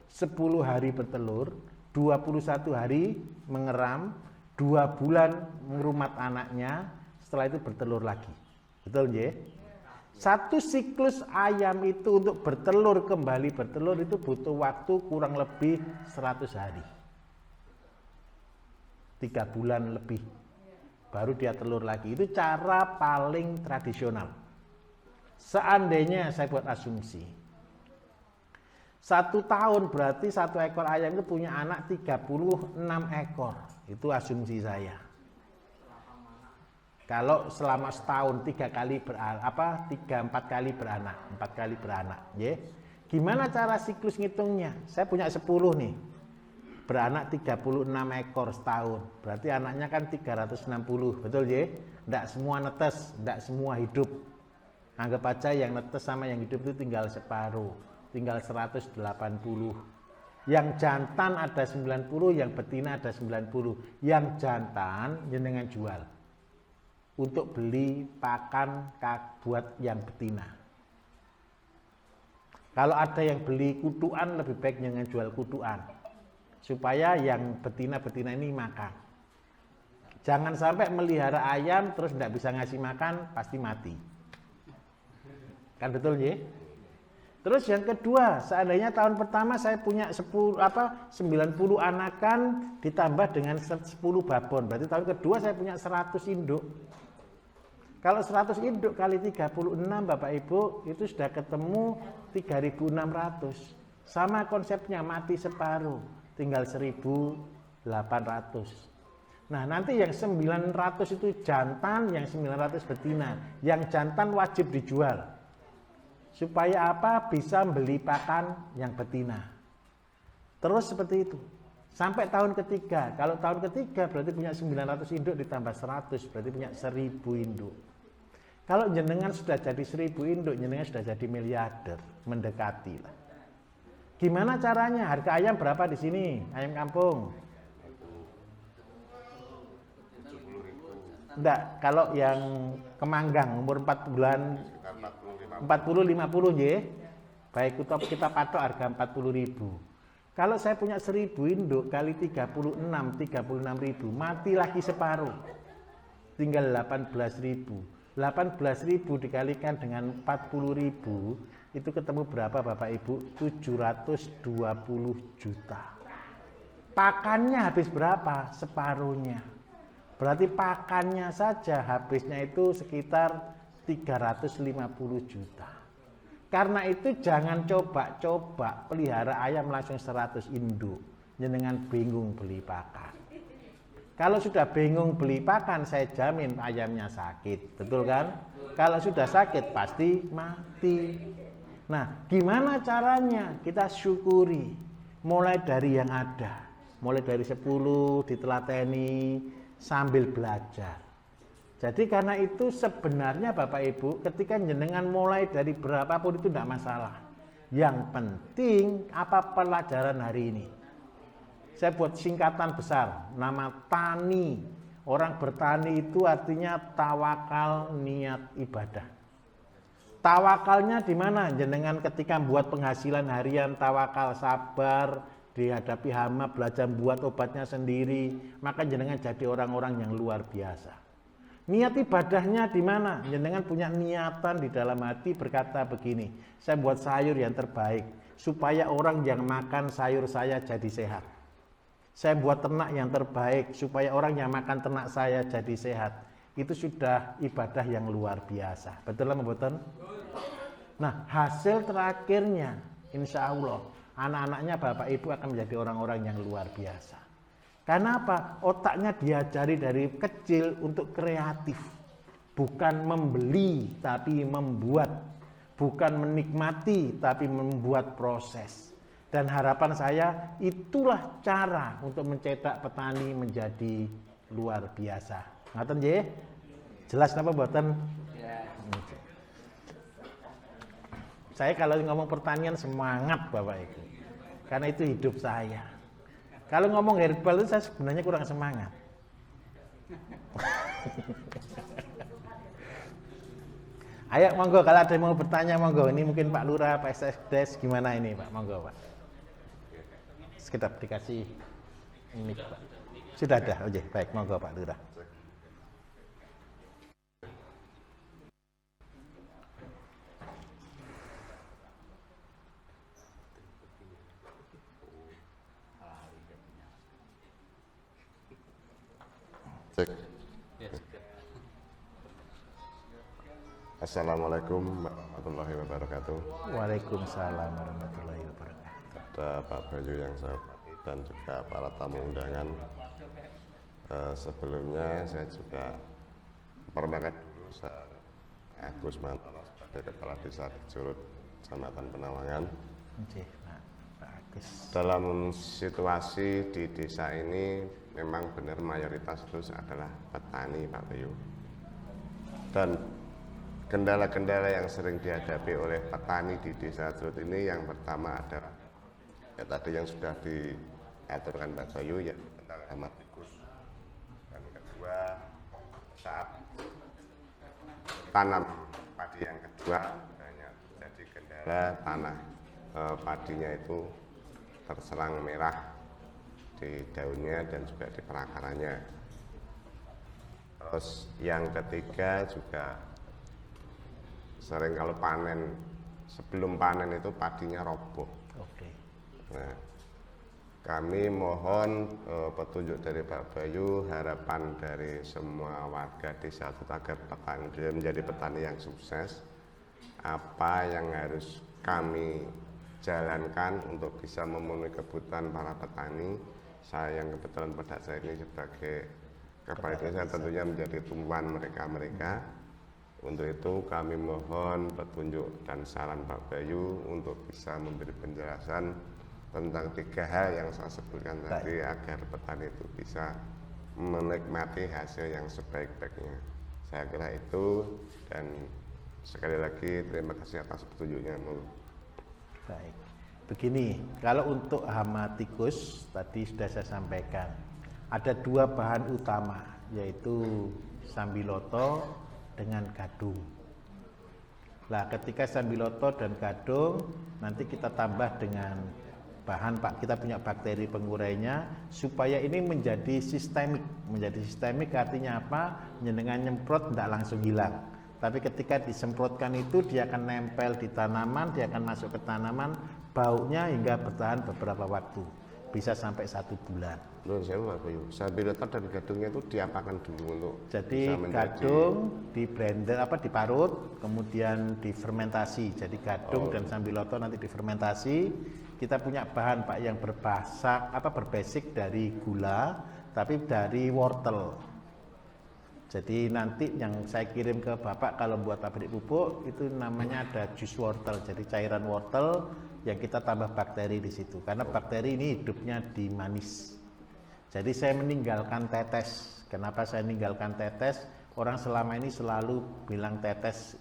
10 hari bertelur, 21 hari mengeram, 2 bulan merumat anaknya, setelah itu bertelur lagi. Betul ya? 1 siklus ayam itu untuk bertelur, kembali bertelur itu butuh waktu kurang lebih 100 hari. 3 bulan lebih. Baru dia telur lagi. Itu cara paling tradisional. Seandainya saya buat asumsi 1 tahun berarti 1 ekor ayam itu punya anak 36 ekor. Itu asumsi saya. Kalau selama setahun 4 kali beranak, 4 kali beranak, ya. Gimana cara siklus ngitungnya? Saya punya 10 nih. Beranak 36 ekor setahun. Berarti anaknya kan 360, betul ya? Tidak semua netes, tidak semua hidup. Anggap aja yang netes sama yang hidup itu tinggal separuh, tinggal 180. Yang jantan ada 90, yang betina ada 90. Yang jantan jenengan jual untuk beli pakan buat yang betina. Kalau ada yang beli kutuan, lebih baik jangan jual kutuan. Supaya yang betina-betina ini makan. Jangan sampai melihara ayam terus tidak bisa ngasih makan, pasti mati. Kan betul ya? Terus yang kedua, seandainya tahun pertama saya punya 90 anakan ditambah dengan 10 babon. Berarti tahun kedua saya punya 100 induk. Kalau 100 induk kali 36 Bapak Ibu, itu sudah ketemu 3.600. Sama konsepnya, mati separuh, tinggal 1.800. Nah, nanti yang 900 itu jantan, yang 900 betina. Yang jantan wajib dijual. Supaya apa? Bisa beli pakan yang betina. Terus seperti itu. Sampai tahun ketiga. Kalau tahun ketiga berarti punya 900 induk ditambah 100, berarti punya 1.000 induk. Kalau jenengan sudah jadi 1.000 induk, jenengan sudah jadi miliarder, mendekati lah. Gimana caranya? Harga ayam berapa di sini? Ayam kampung? Enggak, kalau yang kemanggang umur 4 bulan 40-50 ya. Baik kita patok harga 40.000. Kalau saya punya 1.000 induk kali 36 ribu, mati lagi separuh. Tinggal 18.000. 18.000 dikalikan dengan 40.000, itu ketemu berapa Bapak Ibu? 720 juta. Pakannya habis berapa? Separuhnya. Berarti pakannya saja habisnya itu sekitar 350 juta. Karena itu jangan coba-coba pelihara ayam langsung 100 induk. Jenengan bingung beli pakan. Kalau sudah bingung beli pakan, saya jamin ayamnya sakit. Betul kan? Kalau sudah sakit pasti mati. Nah, gimana caranya? Kita syukuri. Mulai dari yang ada. Mulai dari 10 ditelateni sambil belajar. Jadi karena itu sebenarnya Bapak Ibu, ketika jenengan mulai dari berapapun itu tidak masalah. Yang penting apa pelajaran hari ini. Saya buat singkatan besar, nama tani. Orang bertani itu artinya tawakal niat ibadah. Tawakalnya di mana? Jenengan ketika buat penghasilan harian tawakal, sabar, dihadapi hama, belajar buat obatnya sendiri, maka jenengan jadi orang-orang yang luar biasa. Niat ibadahnya di mana? Jenengan punya niatan di dalam hati berkata begini, saya buat sayur yang terbaik supaya orang yang makan sayur saya jadi sehat. Saya buat ternak yang terbaik supaya orang yang makan ternak saya jadi sehat. Itu sudah ibadah yang luar biasa. Betul lah mboten? Nah, hasil terakhirnya insya Allah anak-anaknya Bapak Ibu akan menjadi orang-orang yang luar biasa. Karena apa? Otaknya diajari dari kecil untuk kreatif. Bukan membeli, tapi membuat. Bukan menikmati, tapi membuat proses. Dan harapan saya, itulah cara untuk mencetak petani menjadi luar biasa. Ngaten nggih? Jelas napa mboten? Ya. Saya kalau ngomong pertanian semangat Bapak Ibu. Karena itu hidup saya. Kalau ngomong herbal itu saya sebenarnya kurang semangat. Ayo monggo kalau ada yang mau bertanya monggo. Ini mungkin Pak Lurah, Pak SSDes gimana ini Pak? Monggo Pak. Sekitar dikasih ini Pak. Sudah ada. Oke, baik monggo Pak Lurah. Assalamualaikum warahmatullahi wabarakatuh. Waalaikumsalam warahmatullahi wabarakatuh. Ada Pak Bayu yang saya hormati dan juga para tamu undangan. Sebelumnya saya juga memperkenalkan dulu saya Agus Mantono sebagai Kepala Desa Curut, Kecamatan Penawangan. Pak Agus. Dalam situasi di desa ini memang benar mayoritas itu adalah petani Pak Bayu. Dan kendala-kendala yang sering dihadapi oleh petani di desa Curut ini yang pertama adalah ya tadi yang sudah diaturkan Pak Bayu ya tentang hama tikus. Dan kedua saat tanam padi yang kedua banyak jadi kendala tanah. padinya itu terserang merah di daunnya dan juga di perakarannya. Terus yang ketiga juga sering kalau panen, sebelum panen itu padinya roboh. Oke. Nah, kami mohon petunjuk dari Pak Bayu, harapan dari semua warga desa itu agar petani menjadi petani yang sukses. Apa yang harus kami jalankan untuk bisa memenuhi kebutuhan para petani. Saya yang kebetulan pada saya ini sebagai kepala desa tentunya menjadi tumpuan mereka-mereka. Untuk itu kami mohon petunjuk dan saran Pak Bayu untuk bisa memberi penjelasan tentang 3 hal yang saya sebutkan tadi agar petani itu bisa menikmati hasil yang sebaik-baiknya. Saya kira itu, dan sekali lagi terima kasih atas petunjuknya. Baik. Begini, kalau untuk hama tikus tadi sudah saya sampaikan, ada 2 bahan utama, yaitu sambiloto dengan gadung. Nah, ketika sambiloto dan gadung nanti kita tambah dengan bahan kita punya bakteri pengurainya supaya ini menjadi sistemik. Menjadi sistemik artinya apa? Dengan nyemprot tidak langsung hilang. Tapi ketika disemprotkan itu dia akan nempel di tanaman, dia akan masuk ke tanaman, baunya hingga bertahan beberapa waktu, bisa sampai 1 bulan. Menurut saya Pak Bayu, sambiloto dan gadungnya itu diapakan dulu untuk jadi gadung di blender diparut, kemudian difermentasi. Jadi gadung dan sambiloto nanti difermentasi. Kita punya bahan Pak yang berbasic dari gula, tapi dari wortel. Jadi nanti yang saya kirim ke Bapak kalau buat pabrik pupuk itu namanya ada jus wortel, jadi cairan wortel yang kita tambah bakteri di situ. Karena bakteri ini hidupnya di manis. Jadi saya meninggalkan tetes. Kenapa saya meninggalkan tetes? Orang selama ini selalu bilang tetes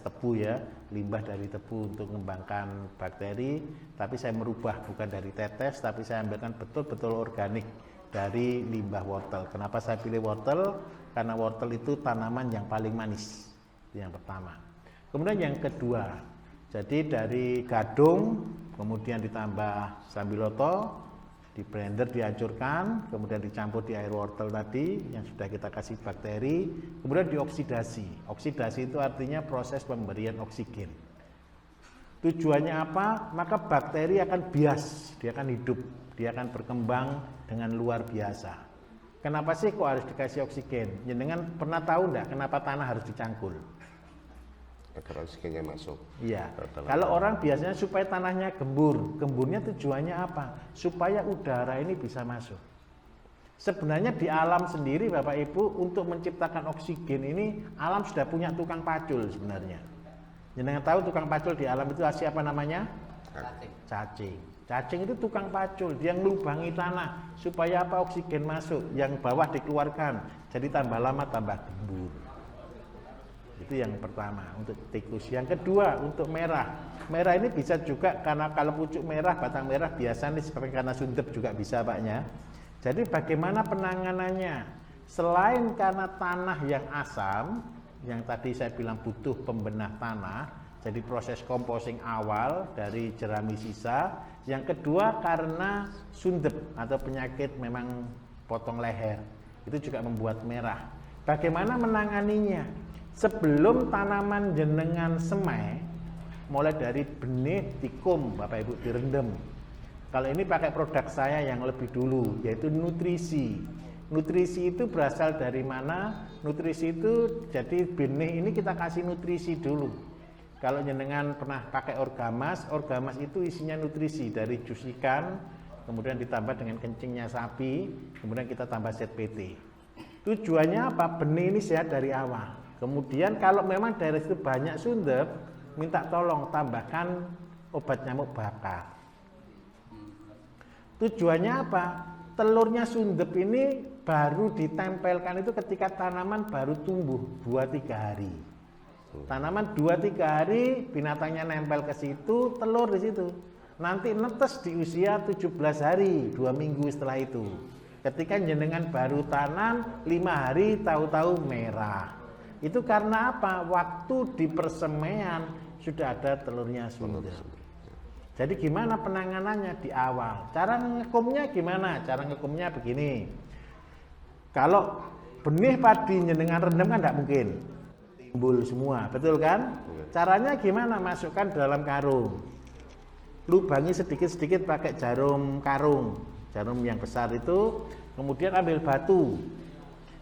tebu ya, limbah dari tebu untuk mengembangkan bakteri. Tapi saya merubah, bukan dari tetes, tapi saya ambilkan betul-betul organik dari limbah wortel. Kenapa saya pilih wortel? Karena wortel itu tanaman yang paling manis. Itu yang pertama. Kemudian yang kedua, jadi dari gadung, kemudian ditambah sambiloto, di blender dihancurkan, kemudian dicampur di air wortel tadi yang sudah kita kasih bakteri, kemudian dioksidasi. Oksidasi itu artinya proses pemberian oksigen. Tujuannya apa? Maka bakteri akan bias, dia akan hidup, dia akan berkembang dengan luar biasa. Kenapa sih kok harus dikasih oksigen? Jenengan pernah tahu enggak kenapa tanah harus dicangkul? Agar oksigennya masuk. Iya. Kalau orang biasanya supaya tanahnya gembur. Gemburnya tujuannya apa? Supaya udara ini bisa masuk. Sebenarnya di alam sendiri Bapak Ibu untuk menciptakan oksigen ini alam sudah punya tukang pacul sebenarnya. Jenengan tahu tukang pacul di alam itu siapa namanya? Cacing. Cacing itu tukang pacul, dia ngelubangi tanah supaya apa? Oksigen masuk, yang bawah dikeluarkan. Jadi tambah lama tambah gembur. Itu yang pertama untuk tikus. Yang kedua untuk merah. Merah ini bisa juga karena kalau pucuk merah, batang merah biasanya seperti karena sundep juga bisa Paknya. Jadi bagaimana penanganannya? Selain karena tanah yang asam, yang tadi saya bilang butuh pembenah tanah, jadi proses composting awal dari jerami sisa. Yang kedua karena sundep atau penyakit memang potong leher, itu juga membuat merah. Bagaimana menanganinya? Sebelum tanaman jenengan semai, mulai dari benih tikum Bapak Ibu direndam. Kalau ini pakai produk saya yang lebih dulu, yaitu nutrisi. Nutrisi itu berasal dari mana? Nutrisi itu jadi benih ini kita kasih nutrisi dulu. Kalau jenengan pernah pakai orgamas, orgamas itu isinya nutrisi dari jus ikan, kemudian ditambah dengan kencingnya sapi, kemudian kita tambah ZPT. Tujuannya apa? Benih ini sehat dari awal. Kemudian kalau memang daerah itu banyak sundep, minta tolong tambahkan obat nyamuk bakar. Tujuannya apa? Telurnya sundep ini baru ditempelkan itu ketika tanaman baru tumbuh 2-3 hari. Tanaman 2-3 hari binatangnya nempel ke situ, telur di situ. Nanti netes di usia 17 hari, 2 minggu setelah itu. Ketika jenengan baru tanam 5 hari tahu-tahu merah. Itu karena apa? Waktu di persemaian sudah ada telurnya sundep. Jadi gimana penanganannya di awal? Cara ngekumnya gimana? Cara ngekumnya begini. Kalau benih padi jenengan rendam kan tidak mungkin timbul semua, betul kan? Caranya gimana? Masukkan dalam karung. Lubangi sedikit-sedikit pakai jarum karung. Jarum yang besar itu, kemudian ambil batu.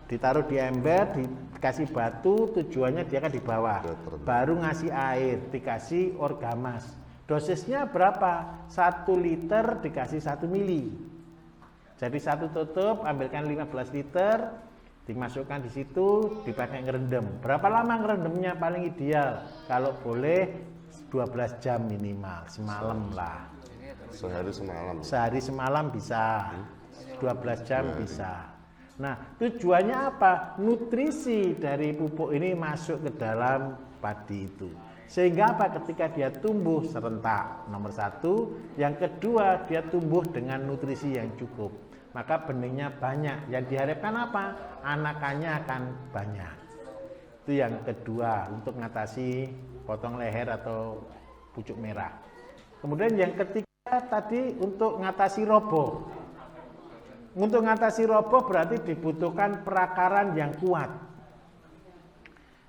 Ditaruh di ember, dikasih batu, tujuannya dia kan di bawah. Baru ngasih air, dikasih orgamas. Dosisnya berapa? 1 liter dikasih 1 mili. Jadi satu tutup, ambilkan 15 liter, dimasukkan di situ, dipakai ngerendam. Berapa lama ngerendamnya paling ideal? Kalau boleh 12 jam minimal, semalam lah. Sehari semalam. Sehari semalam bisa, 12 jam bisa. Nah, tujuannya apa? Nutrisi dari pupuk ini masuk ke dalam padi itu. Sehingga apa? Ketika dia tumbuh serentak, nomor 1. Yang kedua, dia tumbuh dengan nutrisi yang cukup. Maka benihnya banyak. Yang diharapkan apa? Anakannya akan banyak. Itu yang kedua, untuk mengatasi potong leher atau pucuk merah. Kemudian yang ketiga tadi untuk mengatasi roboh. Untuk mengatasi roboh berarti dibutuhkan perakaran yang kuat.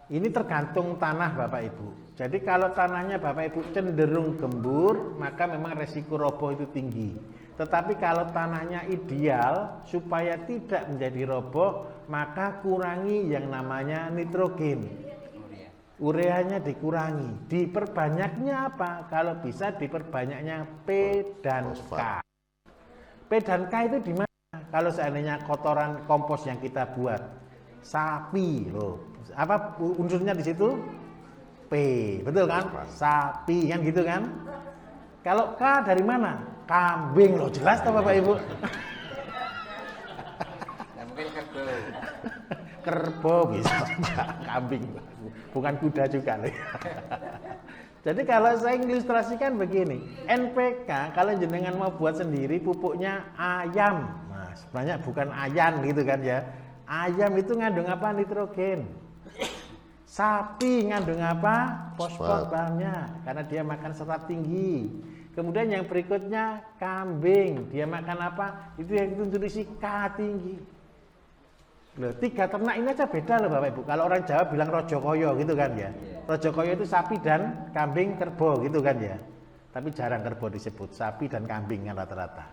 Ini tergantung tanah Bapak Ibu. Jadi kalau tanahnya Bapak Ibu cenderung gembur, maka memang resiko roboh itu tinggi. Tetapi kalau tanahnya ideal supaya tidak menjadi roboh, maka kurangi yang namanya nitrogen. Ureanya dikurangi. Diperbanyaknya apa? Kalau bisa diperbanyaknya P dan K. P dan K itu di mana? Kalau seandainya kotoran kompos yang kita buat, sapi loh. Apa unsurnya di situ? P, betul kan? Sapi kan gitu kan? Kalau K dari mana? Kambing loh, jelas toh Bapak Ibu? Mungkin kerbau. Kerbau bisa juga, kambing. Bukan kuda juga loh. Jadi kalau saya ilustrasikan begini, NPK kalau jenengan mau buat sendiri pupuknya ayam. Nah, sebenarnya bukan ayan gitu kan ya. Ayam itu ngandung apa? Nitrogen. Sapi ngandung apa? Fosfor banyak karena dia makan serat tinggi. Kemudian yang berikutnya kambing, dia makan apa? Itu yang nutrisi K tinggi. Loh, 3 ternak ini aja beda loh Bapak Ibu. Kalau orang Jawa bilang rojokoyo gitu kan ya. Rojokoyo itu sapi dan kambing kerbau gitu kan ya. Tapi jarang kerbau disebut, sapi dan kambing kan rata-rata.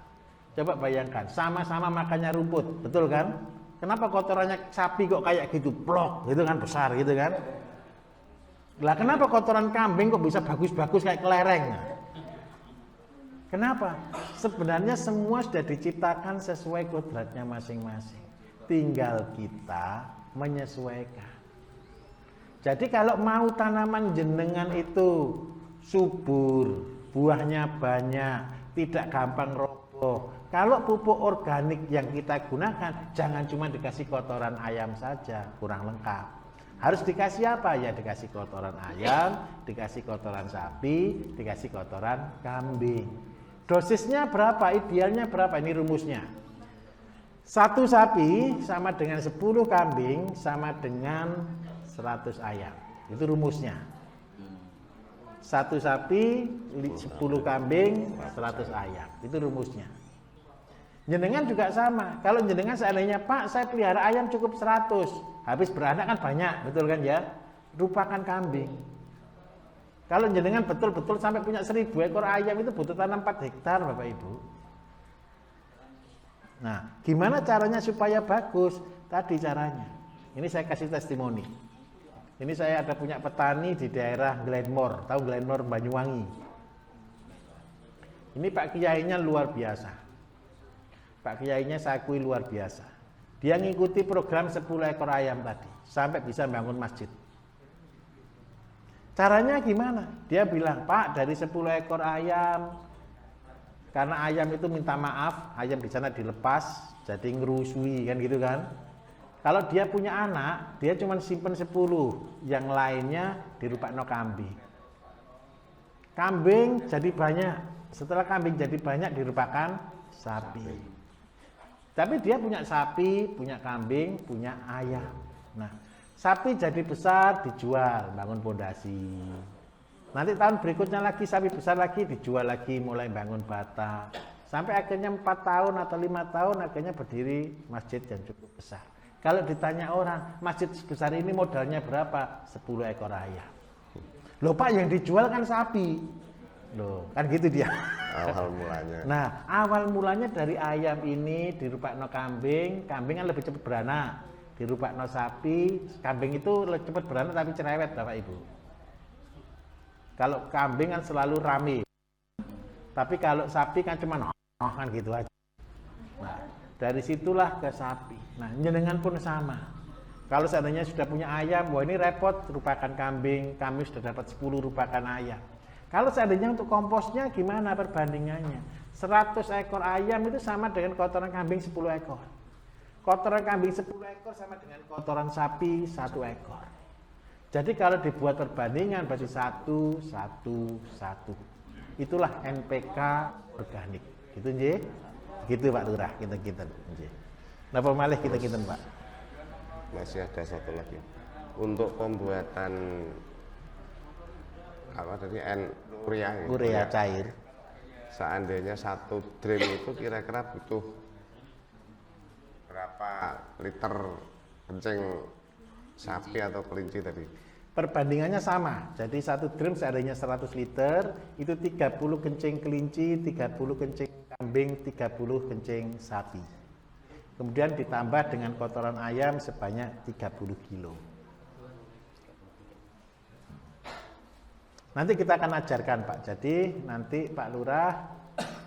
Coba bayangkan, sama-sama makannya rumput, betul kan? Kenapa kotorannya sapi kok kayak gitu, plok gitu kan, besar gitu kan? Lah kenapa kotoran kambing kok bisa bagus-bagus kayak kelereng? Kenapa? Sebenarnya semua sudah diciptakan sesuai kodratnya masing-masing. Tinggal kita menyesuaikan. Jadi kalau mau tanaman jenengan itu subur, buahnya banyak, tidak gampang roboh. Kalau pupuk organik yang kita gunakan, jangan cuma dikasih kotoran ayam saja, kurang lengkap. Harus dikasih apa? Ya dikasih kotoran ayam, dikasih kotoran sapi, dikasih kotoran kambing. Dosisnya berapa? Idealnya berapa? Ini rumusnya. 1 sapi sama dengan 10 kambing sama dengan 100 ayam. Itu rumusnya. 1 sapi, 10 kambing, 100 ayam. Itu rumusnya. Jenengan juga sama. Kalau jenengan seandainya, Pak, saya pelihara ayam cukup 100. Habis beranak kan banyak, betul kan ya? Lupakan kambing. Kalau jenengan betul-betul sampai punya 1000 ekor ayam itu butuh tanam 4 hektar Bapak Ibu. Nah, gimana caranya supaya bagus? Tadi caranya. Ini saya kasih testimoni. Ini saya ada punya petani di daerah Glenmore, tahu Glenmore Banyuwangi. Ini Pak Kiainya luar biasa. Pak Kiainya saya akui luar biasa. Dia ngikuti program 10 ekor ayam tadi, sampai bisa bangun masjid. Caranya gimana? Dia bilang, Pak, dari 10 ekor ayam, karena ayam itu minta maaf, ayam di sana dilepas, jadi ngerusui kan gitu kan. Kalau dia punya anak, dia cuma simpen 10, yang lainnya dirupakno kambing. Kambing jadi banyak, setelah kambing jadi banyak dirupakan sapi. Tapi dia punya sapi, punya kambing, punya ayam. Nah, sapi jadi besar dijual, bangun pondasi. Nanti tahun berikutnya lagi sapi besar lagi dijual lagi, mulai bangun bata. Sampai akhirnya 4 tahun atau 5 tahun akhirnya berdiri masjid yang cukup besar. Kalau ditanya orang, masjid sebesar ini modalnya berapa? 10 ekor ayam. Loh Pak, yang dijual kan sapi. Loh, kan gitu dia. Awal mulanya. Nah, awal mulanya dari ayam ini dirupakno kambing, kambing kan lebih cepat beranak. Dirupakno sapi, kambing itu lebih cepat beranak tapi cerewet Bapak Ibu. Kalau kambing kan selalu rame. Tapi kalau sapi kan cuma kan gitu aja. Nah, dari situlah ke sapi. Nah, jenengan pun sama. Kalau seandainya sudah punya ayam, wah ini repot rupakan kambing, kami sudah dapat 10 rupakan ayam. Kalau seandainya untuk komposnya gimana perbandingannya? 100 ekor ayam itu sama dengan kotoran kambing 10 ekor. Kotoran kambing 10 ekor sama dengan kotoran sapi 1 ekor. Jadi kalau dibuat perbandingan berarti 1, 1, 1. Itulah NPK organik. Gitu nggih. Gitu Pak Lurah, kita nggih. Napa malih kita Pak? Masih ada satu lagi. Untuk pembuatan apa tadi urea ya? Urea cair. Seandainya 1 drum itu kira-kira butuh berapa liter kencing sapi atau kelinci tadi? Perbandingannya sama. Jadi 1 drum seandainya 100 liter, itu 30 kencing kelinci, 30 kencing kambing, 30 kencing sapi. Kemudian ditambah dengan kotoran ayam sebanyak 30 kilo. Nanti kita akan ajarkan Pak. Jadi nanti Pak Lurah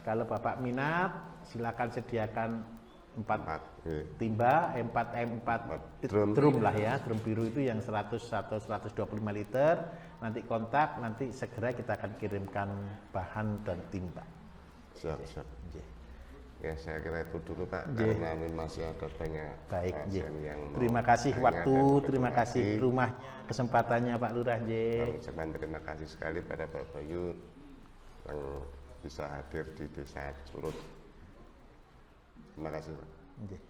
kalau Bapak minat silakan sediakan 4 timba, 4 drum lah ya, drum biru itu yang 100 atau 125 liter. Nanti kontak, nanti segera kita akan kirimkan bahan dan timba. Siap. Nggih. Ya saya kira itu dulu Pak, karena ini masih ada banyak Baik, nggih. yang mau Terima kasih tanya waktu, dan terima kasih informasi. rumahnya, kesempatannya Pak Lurah nggih. Kami ucapkan terima kasih sekali pada Pak Bayu yang bisa hadir di Desa Curut. Terima kasih Pak. Nggih.